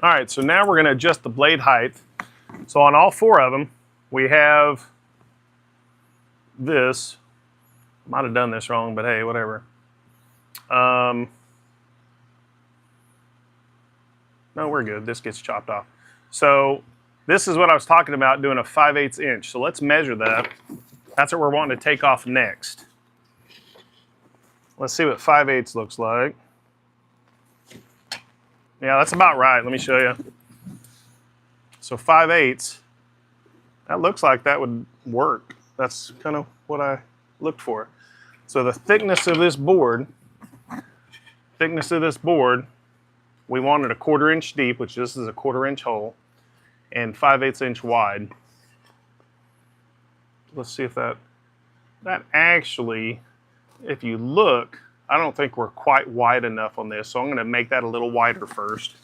All right, so now we're gonna adjust the blade height. So on all 4 of them, we have this. Might have done this wrong, but hey, whatever. No, we're good. This gets chopped off. So this is what I was talking about, doing a 5/8 inch. So let's measure that. That's what we're wanting to take off next. Let's see what 5/8 looks like. Yeah, that's about right. Let me show you. So 5/8, that looks like that would work. That's kind of what I looked for. So the thickness of this board, we wanted a 1/4 inch deep, which this is a 1/4 inch hole, and 5/8 inch wide. Let's see if that actually, if you look, I don't think we're quite wide enough on this, so I'm going to make that a little wider first.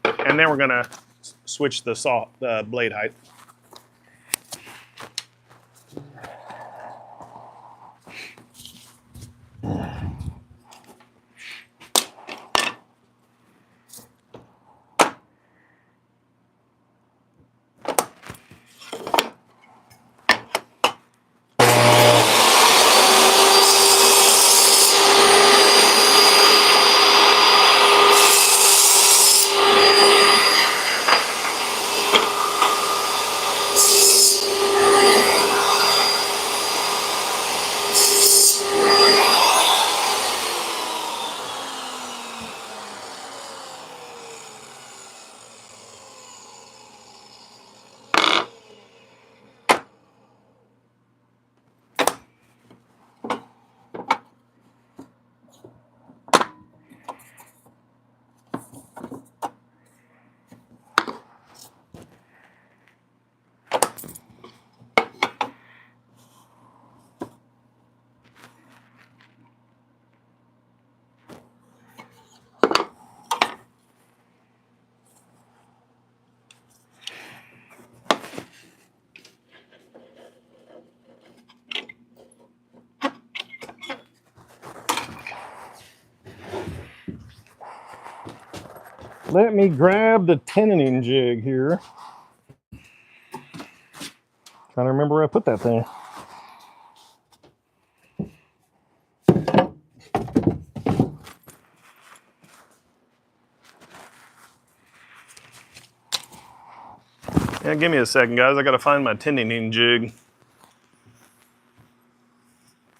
And then we're going to switch the blade height. Let me grab the tenon jig here. Trying to remember where I put that thing. Yeah, give me a second, guys. I gotta find my tenon jig.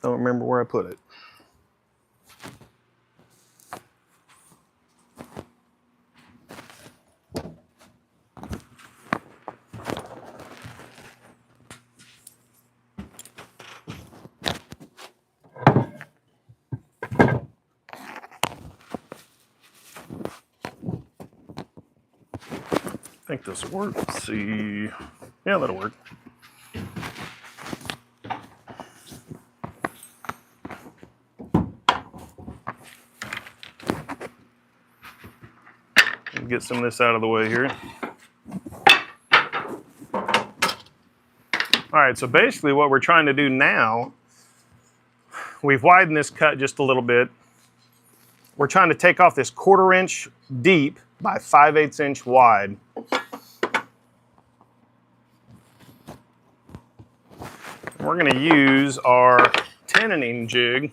Don't remember where I put it. I think this will work. Let's see. Yeah, that'll work. Get some of this out of the way here. All right, so basically what we're trying to do now, we've widened this cut just a little bit. We're trying to take off this 1/4 inch deep by 5/8 inch wide. We're going to use our tenoning jig.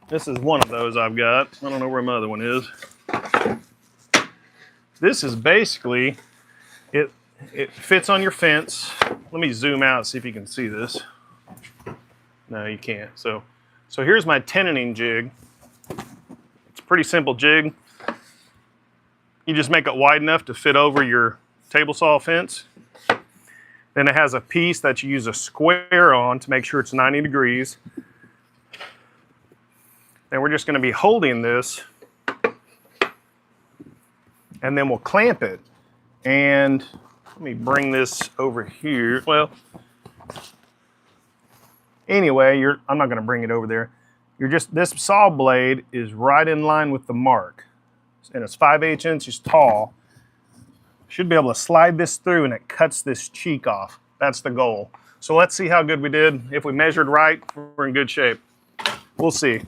This is one of those I've got. I don't know where my other one is. This is basically, it fits on your fence. Let me zoom out, see if you can see this. No, you can't. So here's my tenoning jig. It's a pretty simple jig. You just make it wide enough to fit over your table saw fence. Then it has a piece that you use a square on to make sure it's 90 degrees. And we're just going to be holding this, and then we'll clamp it. And let me bring this over here. Well, anyway, I'm not going to bring it over there. This saw blade is right in line with the mark, and it's 5/8 inches tall. Should be able to slide this through, and it cuts this cheek off. That's the goal. So let's see how good we did. If we measured right, we're in good shape. We'll see.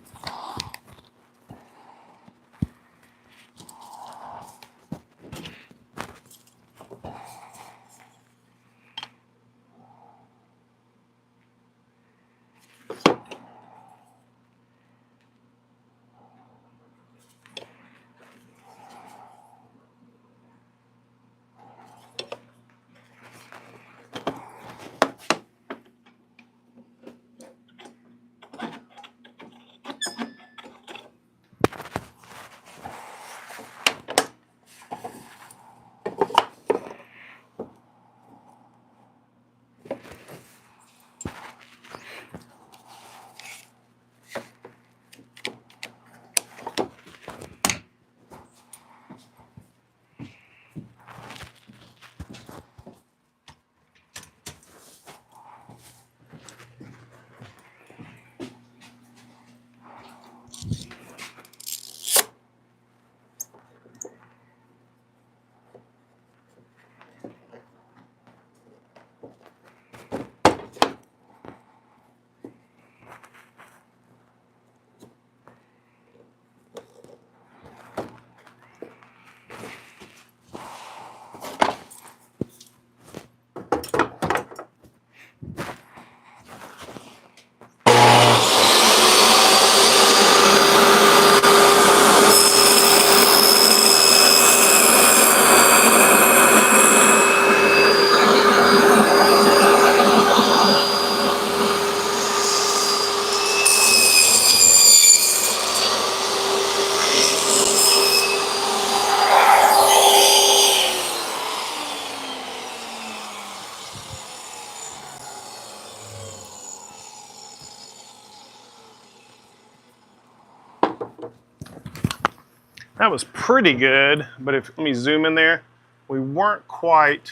That was pretty good, but let me zoom in there. We weren't quite,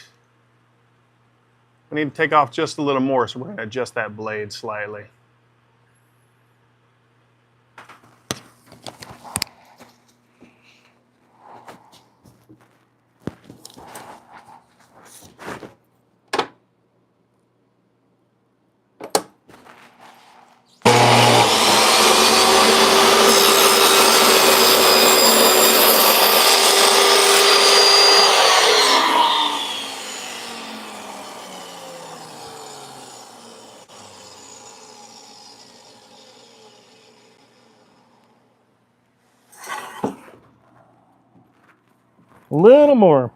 we need to take off just a little more, so we're going to adjust that blade slightly. A little more.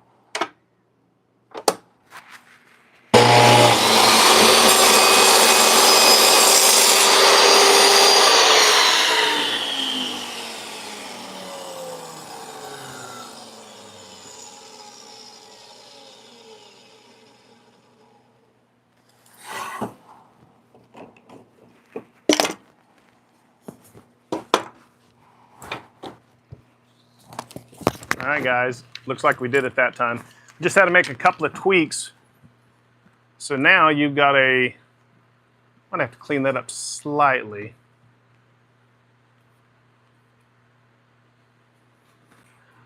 All right, guys, looks like we did it that time. Just had to make a couple of tweaks. So now you've got I'm gonna have to clean that up slightly.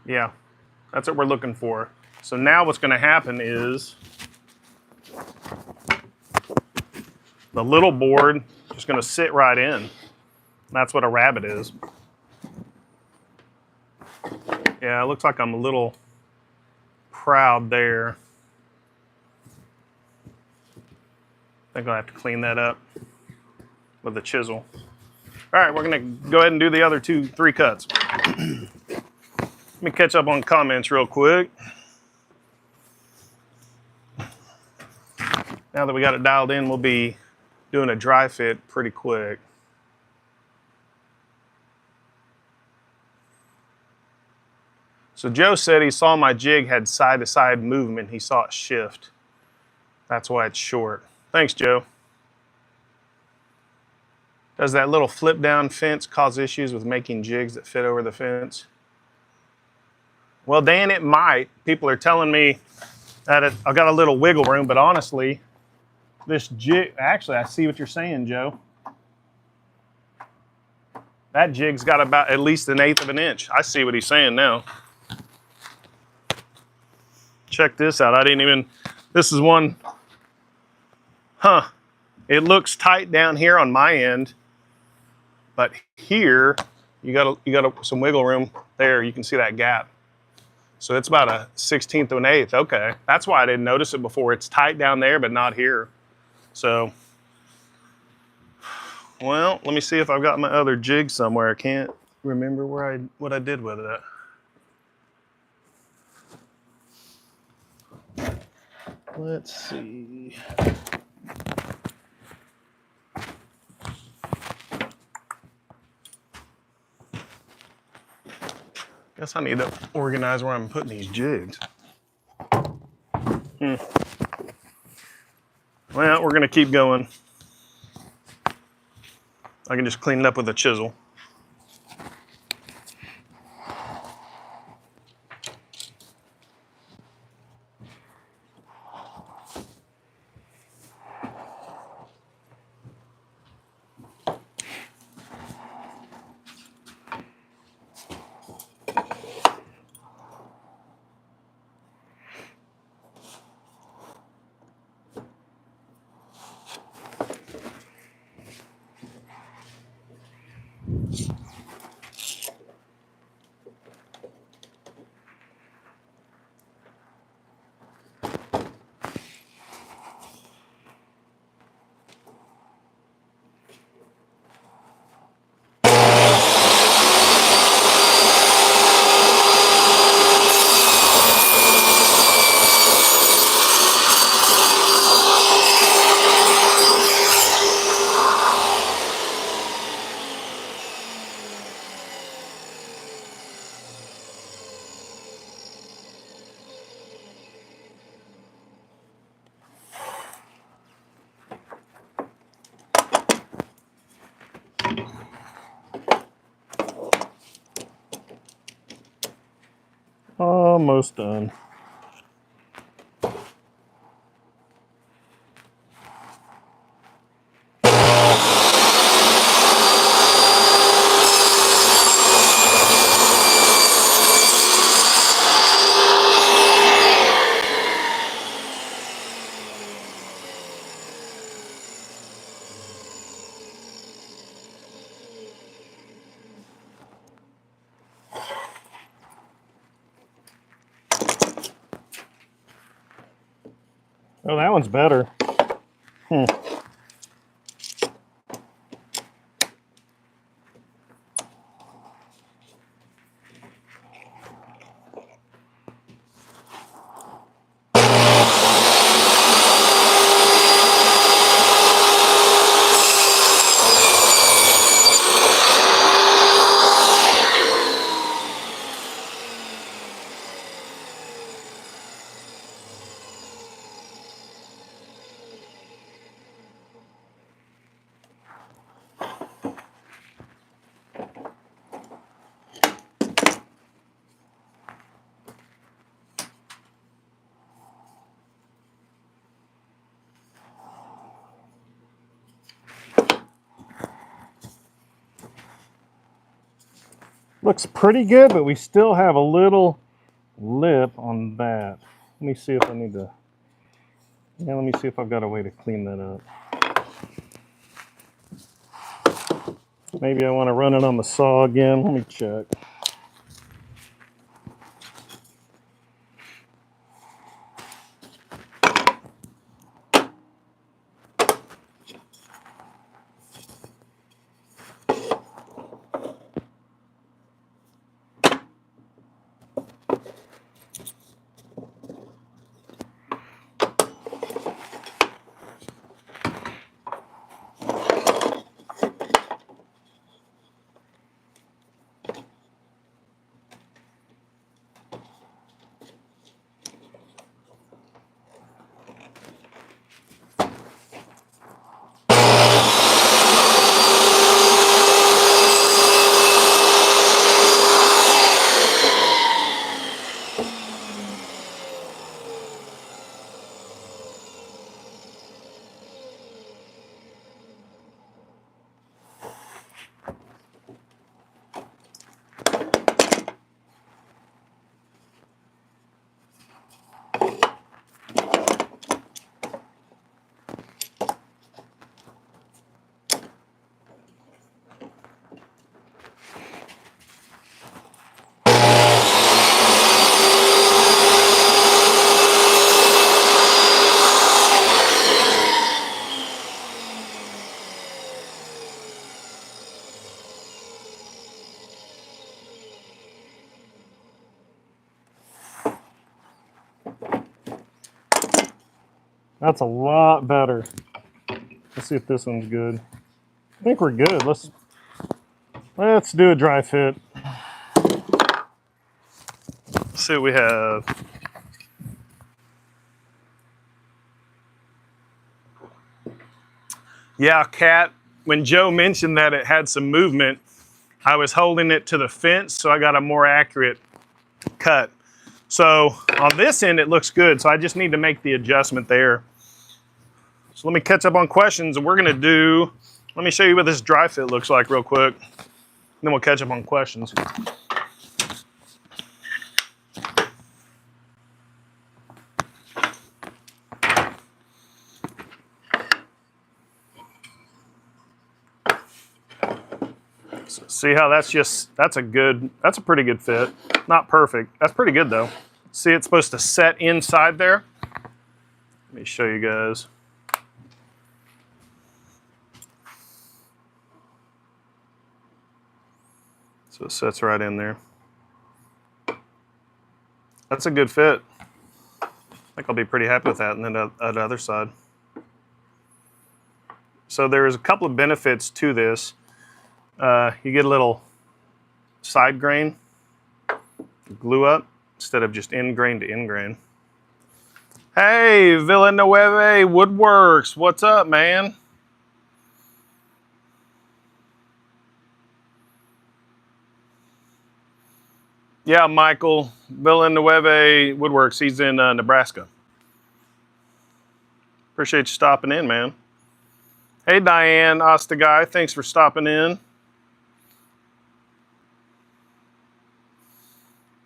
Yeah, that's what we're looking for. So now what's gonna happen is the little board is gonna sit right in. That's what a rabbet is. Yeah, it looks like I'm a little proud there. I think I'll have to clean that up with a chisel. All right, we're gonna go ahead and do the other 3 cuts. Let me catch up on comments real quick. Now that we got it dialed in, we'll be doing a dry fit pretty quick. So Joe said he saw my jig had side-to-side movement. He saw it shift. That's why it's short. Thanks, Joe. Does that little flip-down fence cause issues with making jigs that fit over the fence? Well, Dan, it might. People are telling me that I've got a little wiggle room, but honestly, this jig, actually, I see what you're saying, Joe. That jig's got about at least 1/8 of an inch. I see what he's saying now. Check this out. This is one, it looks tight down here on my end, but here, you got some wiggle room there. You can see that gap. So it's about 1/16 of an eighth. Okay, that's why I didn't notice it before. It's tight down there, but not here. So, well, let me see if I've got my other jig somewhere. I can't remember what I did with it. Let's see. Guess I need to organize where I'm putting these jigs. Well, we're gonna keep going. I can just clean it up with a chisel. almost done. Oh, that one's better. Looks pretty good, but we still have a little lip on that. Let me see if I need to, yeah, let me see if I've got a way to clean that up. Maybe I want to run it on the saw again. Let me check. That's a lot better. Let's see if this one's good. I think we're good. Let's do a dry fit. Let's see what we have. Yeah, Kat, when Joe mentioned that it had some movement, I was holding it to the fence, so I got a more accurate cut. So on this end, it looks good, so I just need to make the adjustment there. So let me catch up on questions, and we're gonna do, let me show you what this dry fit looks like real quick, then we'll catch up on questions. So see how that's a pretty good fit. Not perfect, that's pretty good though. See, it's supposed to set inside there. Let me show you guys. So it sets right in there. That's a good fit. I think I'll be pretty happy with that. And then at the other side. So there's a couple of benefits to this. You get a little side grain glue up instead of just end grain to end grain. Hey, Villanueva Woodworks, what's up, man? Yeah, Michael Villanueva Woodworks. He's in Nebraska. Appreciate you stopping in, man. Hey, Diane Ostagai, thanks for stopping in.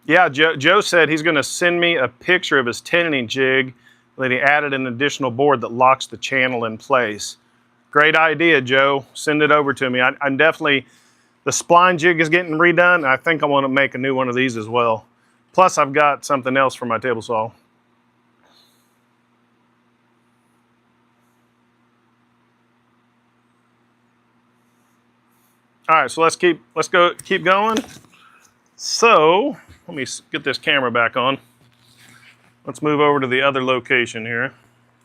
Yeah, Joe said he's going to send me a picture of his tenon jig that he added an additional board that locks the channel in place. Great idea, Joe. Send it over to me. I'm definitely, the spline jig is getting redone, and I think I want to make a new one of these as well. Plus, I've got something else for my table saw. All right, so let's keep going. So let me get this camera back on. Let's move over to the other location here,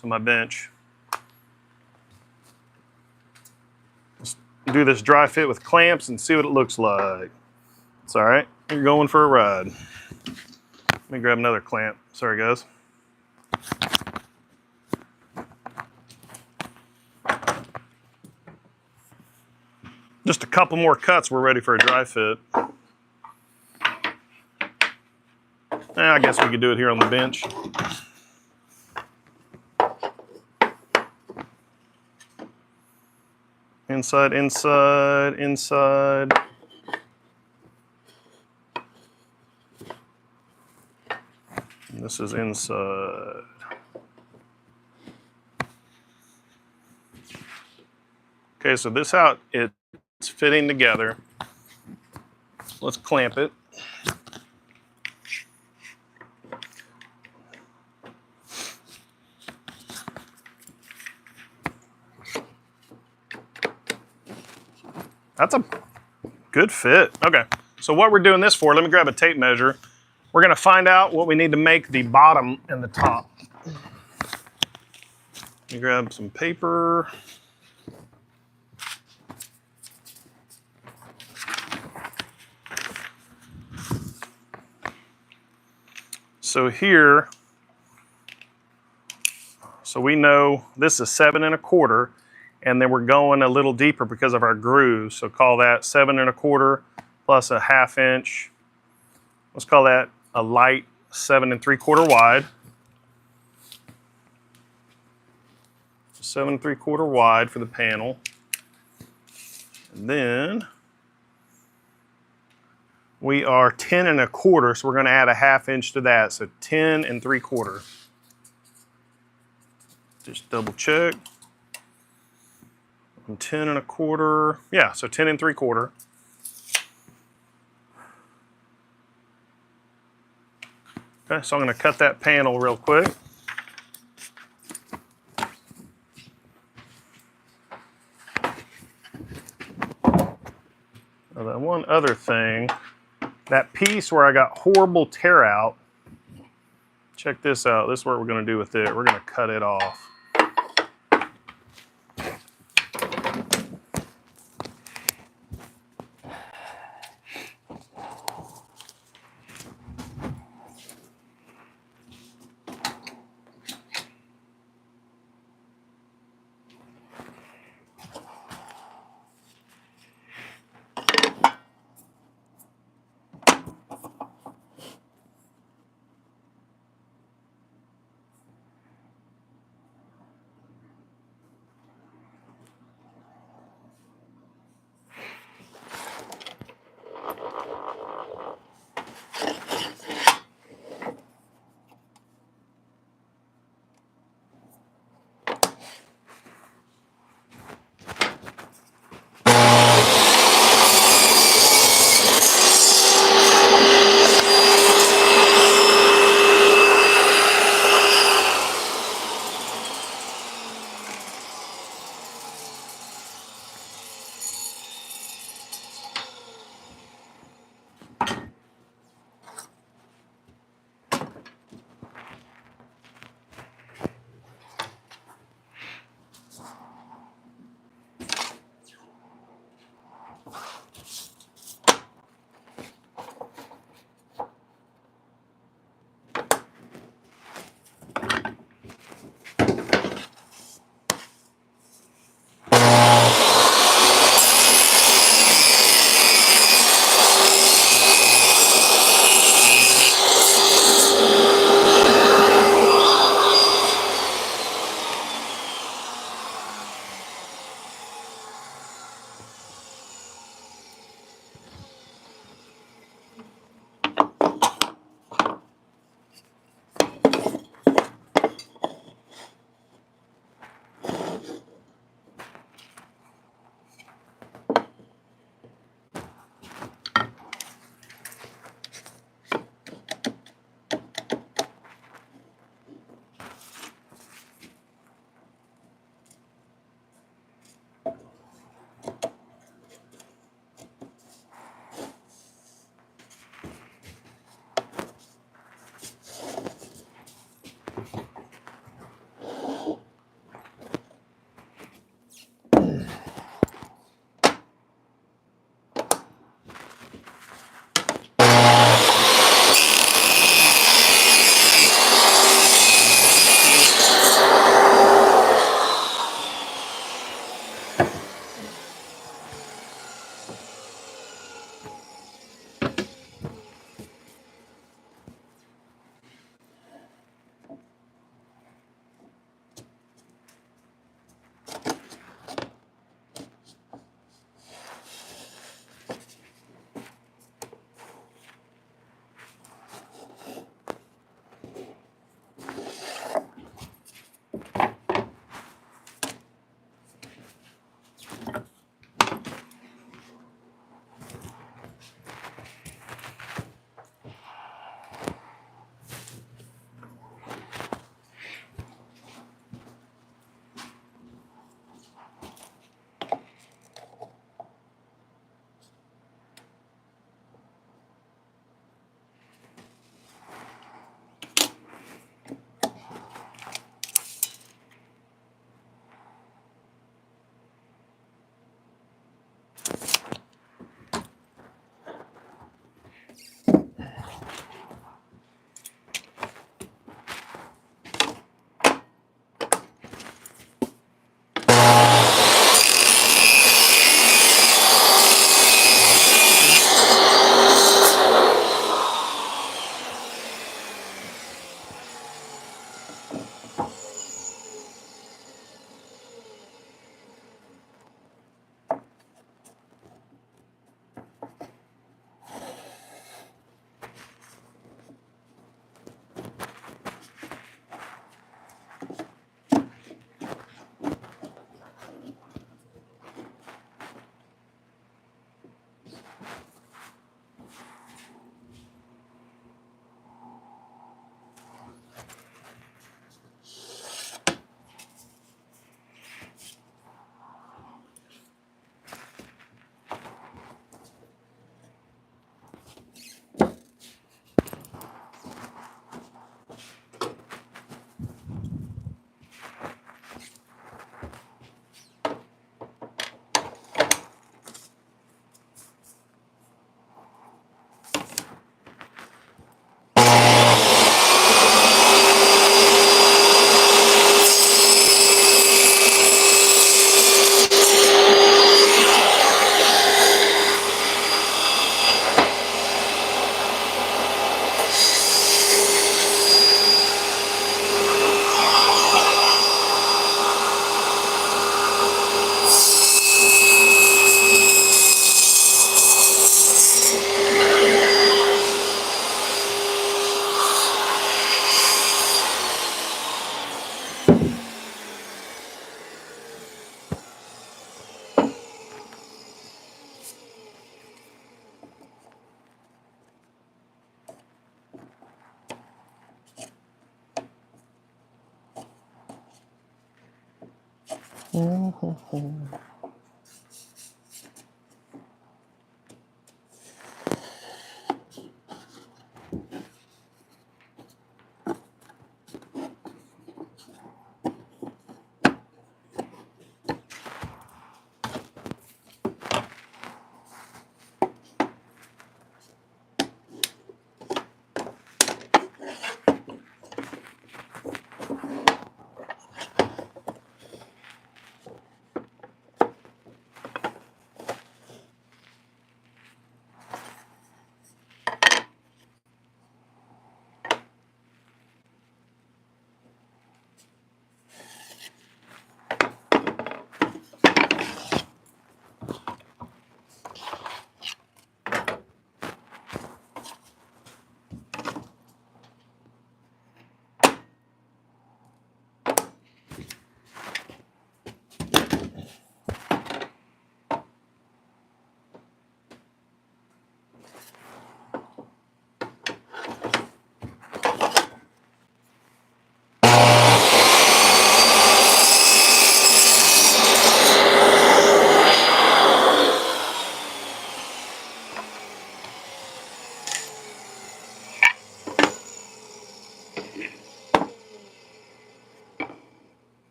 to my bench. Let's do this dry fit with clamps and see what it looks like. It's all right. You're going for a ride. Let me grab another clamp. Sorry, guys. Just a couple more cuts, we're ready for a dry fit. I guess we could do it here on the bench. Inside, inside, inside. And this is inside. Okay, so this is how it's fitting together. Let's clamp it. That's a good fit. Okay, so what we're doing this for, let me grab a tape measure. We're gonna find out what we need to make the bottom and the top. Let me grab some paper. So here, so we know this is 7 1/4, and then we're going a little deeper because of our grooves. So call that 7 1/4 plus a 1/2 inch. Let's call that a light 7 3/4 wide. 7 3/4 wide for the panel. And then we are 10 1/4, so we're going to add a 1/2 inch to that. So 10 3/4. Just double check. 10 1/4. Yeah, so 10 3/4. Okay, so I'm going to cut that panel real quick. Now, that one other thing, that piece where I got horrible tear out, check this out. This is what we're going to do with it. We're going to cut it off.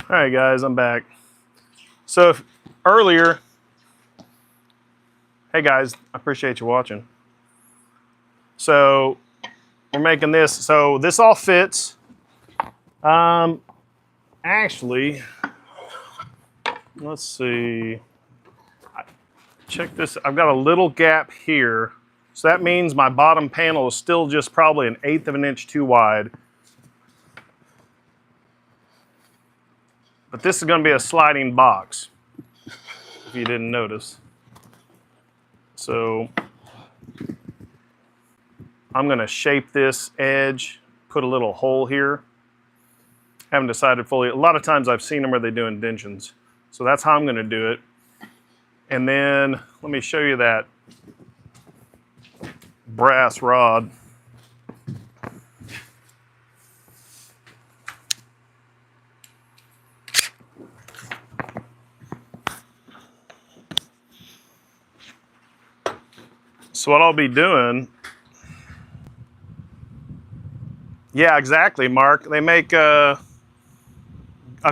All right, guys, I'm back. So earlier, hey guys, I appreciate you watching. So we're making this. So this all fits. Actually, let's see. Check this. I've got a little gap here. So that means my bottom panel is still just probably 1/8 of an inch too wide. But this is going to be a sliding box, if you didn't notice. So I'm going to shape this edge, put a little hole here. Haven't decided fully. A lot of times I've seen them where they do indentions. So that's how I'm going to do it. And then let me show you that brass rod. So what I'll be doing, yeah, exactly, Mark. They make, I've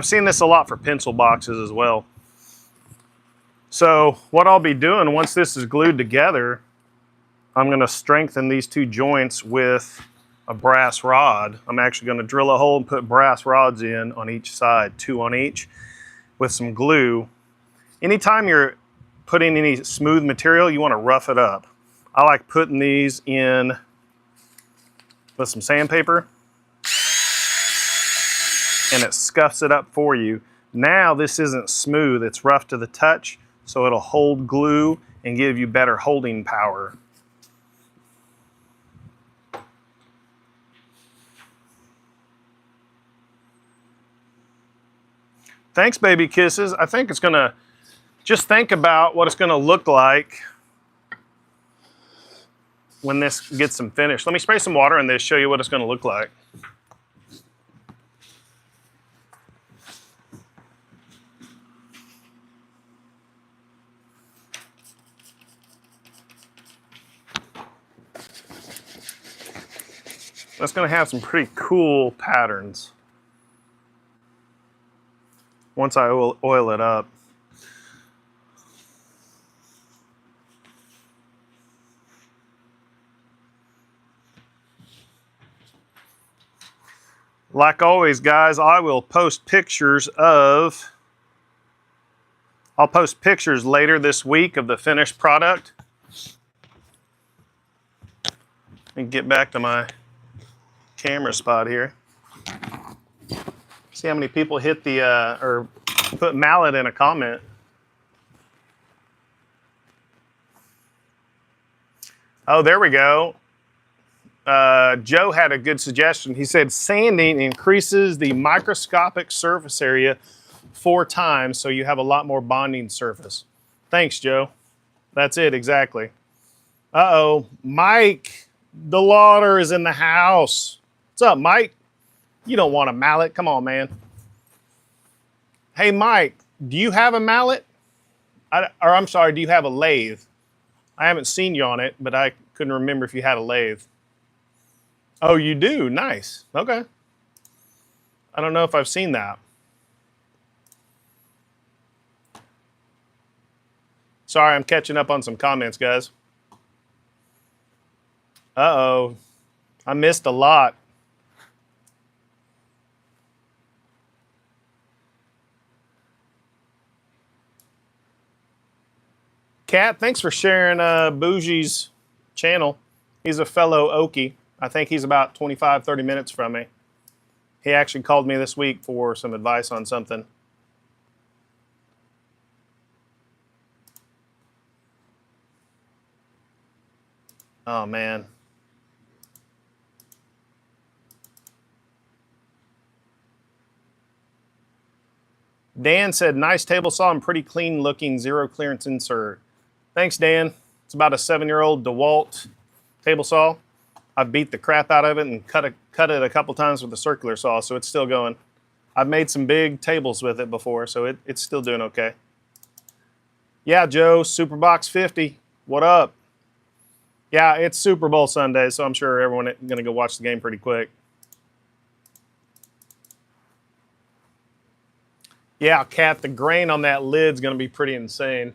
seen this a lot for pencil boxes as well. So what I'll be doing once this is glued together, I'm going to strengthen these two joints with a brass rod. I'm actually going to drill a hole and put brass rods in on each side, 2 on each, with some glue. Anytime you're putting any smooth material, you want to rough it up. I like putting these in with some sandpaper, and it scuffs it up for you. Now this isn't smooth, it's rough to the touch, so it'll hold glue and give you better holding power. Thanks, baby kisses. I think it's gonna, just think about what it's gonna look like when this gets some finished. Let me spray some water in this, show you what it's gonna look like. That's gonna have some pretty cool patterns once I oil it up. Like always, guys, I will post pictures of, I'll post pictures later this week of the finished product. And get back to my camera spot here. See how many people hit the, or put mallet in a comment. Oh, there we go. Joe had a good suggestion. He said sanding increases the microscopic surface area 4 times, so you have a lot more bonding surface. Thanks, Joe. That's it, exactly. Uh-oh, Mike DeLauder is in the house. What's up, Mike? You don't want a mallet. Come on, man. Hey, Mike, do you have a mallet? I'm sorry, do you have a lathe? I haven't seen you on it, but I couldn't remember if you had a lathe. Oh, you do? Nice. Okay. I don't know if I've seen that. Sorry, I'm catching up on some comments, guys. Uh-oh. I missed a lot. Kat, thanks for sharing Bougie's channel. He's a fellow Okie. I think he's about 25, 30 minutes from me. He actually called me this week for some advice on something. Oh, man. Dan said, nice table saw and pretty clean looking zero clearance insert. Thanks, Dan. It's about a 7-year-old DeWalt table saw. I've beat the crap out of it and cut it a couple times with a circular saw, so it's still going. I've made some big tables with it before, so it's still doing okay. Yeah, Joe, Superbox 50. What up? Yeah, it's Super Bowl Sunday, so I'm sure everyone is going to go watch the game pretty quick. Yeah, Kat, the grain on that lid's going to be pretty insane.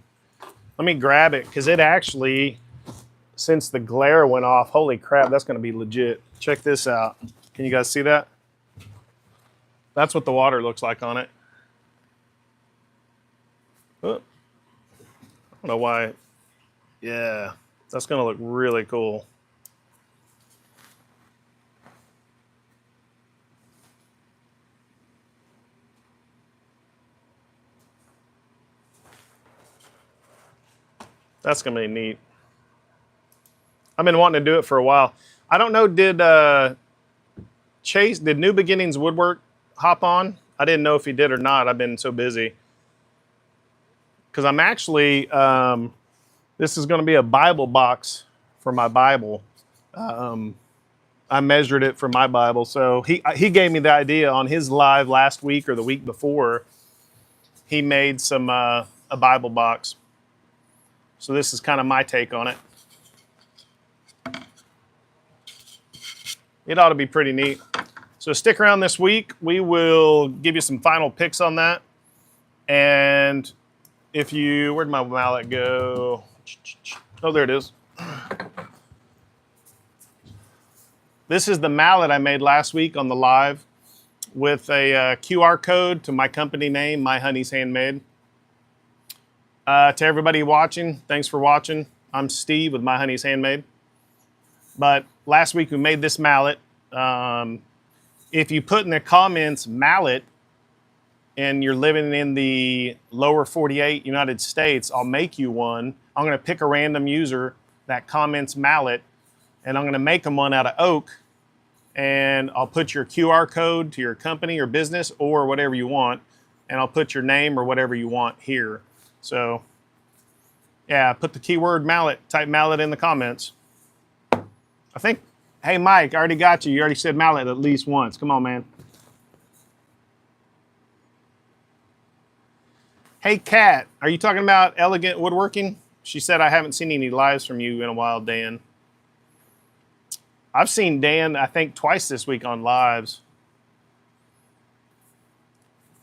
Let me grab it, because it actually, since the glare went off, holy crap, that's going to be legit. Check this out. Can you guys see that? That's what the water looks like on it. Oh, I don't know why. Yeah, that's going to look really cool. That's going to be neat. I've been wanting to do it for a while. I don't know, did New Beginnings Woodwork hop on? I didn't know if he did or not. I've been so busy. Because I'm actually, this is going to be a Bible box for my Bible. I measured it for my Bible. So he gave me the idea on his live last week or the week before. He made some a Bible box. So this is kind of my take on it. It ought to be pretty neat. So stick around this week. We will give you some final picks on that. And if you, where'd my mallet go? Oh, there it is. This is the mallet I made last week on the live with a QR code to my company name, My Honey's Handmade. To everybody watching, thanks for watching. I'm Steve with My Honey's Handmade. But last week we made this mallet. If you put in the comments mallet and you're living in the lower 48 United States, I'll make you one. I'm going to pick a random user that comments mallet, and I'm going to make them one out of oak. And I'll put your QR code to your company or business or whatever you want, and I'll put your name or whatever you want here. So, yeah, put the keyword mallet, type mallet in the comments. I think, hey, Mike, I already got you. You already said mallet at least once. Come on, man. Hey, Kat, are you talking about Elegant Woodworking? She said, I haven't seen any lives from you in a while, Dan. I've seen Dan, I think, twice this week on lives.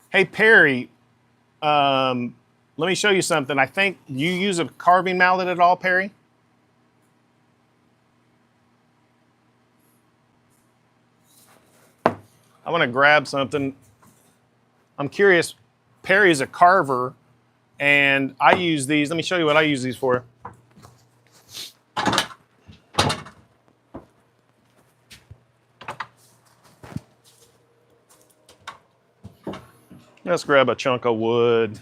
Hey, Perry, let me show you something. I think you use a carving mallet at all, Perry? I want to grab something. I'm curious. Perry's a carver, and I use these. Let me show you what I use these for. Let's grab a chunk of wood.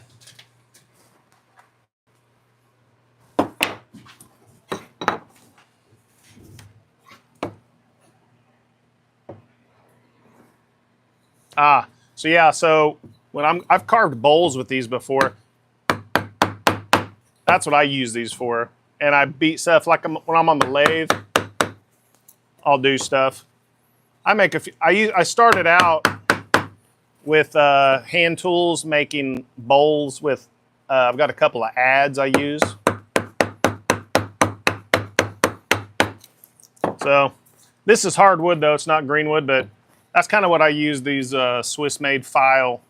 So yeah, so when I've carved bowls with these before. That's what I use these for. And I beat stuff like when I'm on the lathe, I'll do stuff. I make a few, I started out with hand tools making bowls with, I've got a couple of ads I use. So this is hardwood though, it's not green wood, but that's kind of what I use these Swiss-made file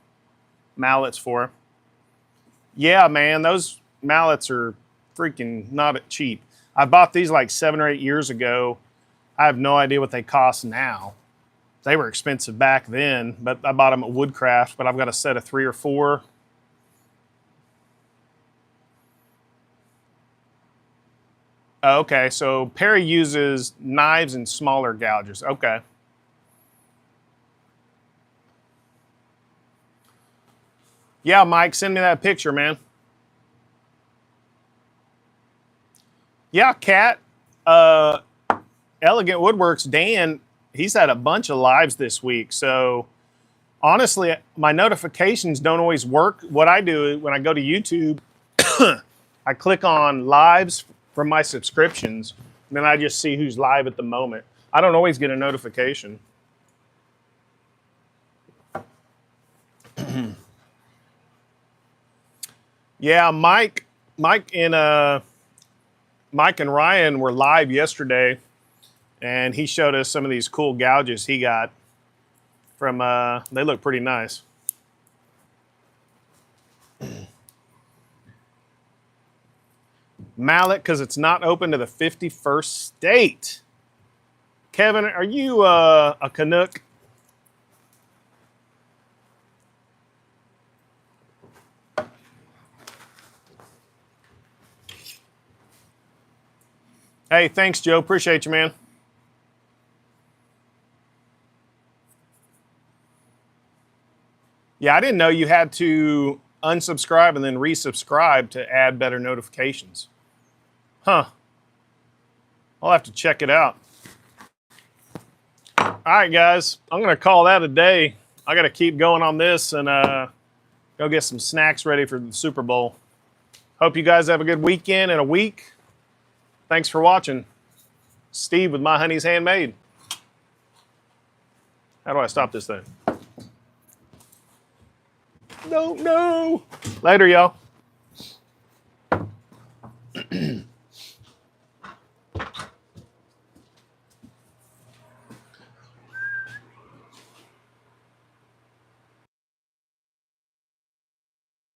mallets for. Yeah, man, those mallets are freaking not cheap. I bought these like 7 or 8 years ago. I have no idea what they cost now. They were expensive back then, but I bought them at Woodcraft, but I've got a set of 3 or 4. Okay, so Perry uses knives and smaller gougers. Okay. Yeah, Mike, send me that picture, man. Yeah, Kat, Elegant Woodworks, Dan, he's had a bunch of lives this week. So honestly, my notifications don't always work. What I do when I go to YouTube, I click on lives from my subscriptions, and then I just see who's live at the moment. I don't always get a notification. Yeah, Mike and Ryan were live yesterday, and he showed us some of these cool gouges he got from, they look pretty nice. Mallet, because it's not open to the 51st state. Kevin, are you a Canuck? Hey, thanks, Joe. Appreciate you, man. Yeah, I didn't know you had to unsubscribe and then resubscribe to add better notifications. Huh. I'll have to check it out. All right, guys. I'm going to call that a day. I got to keep going on this and go get some snacks ready for the Super Bowl. Hope you guys have a good weekend and a week. Thanks for watching. Steve with My Honey's Handmade. How do I stop this thing? No. Later, y'all.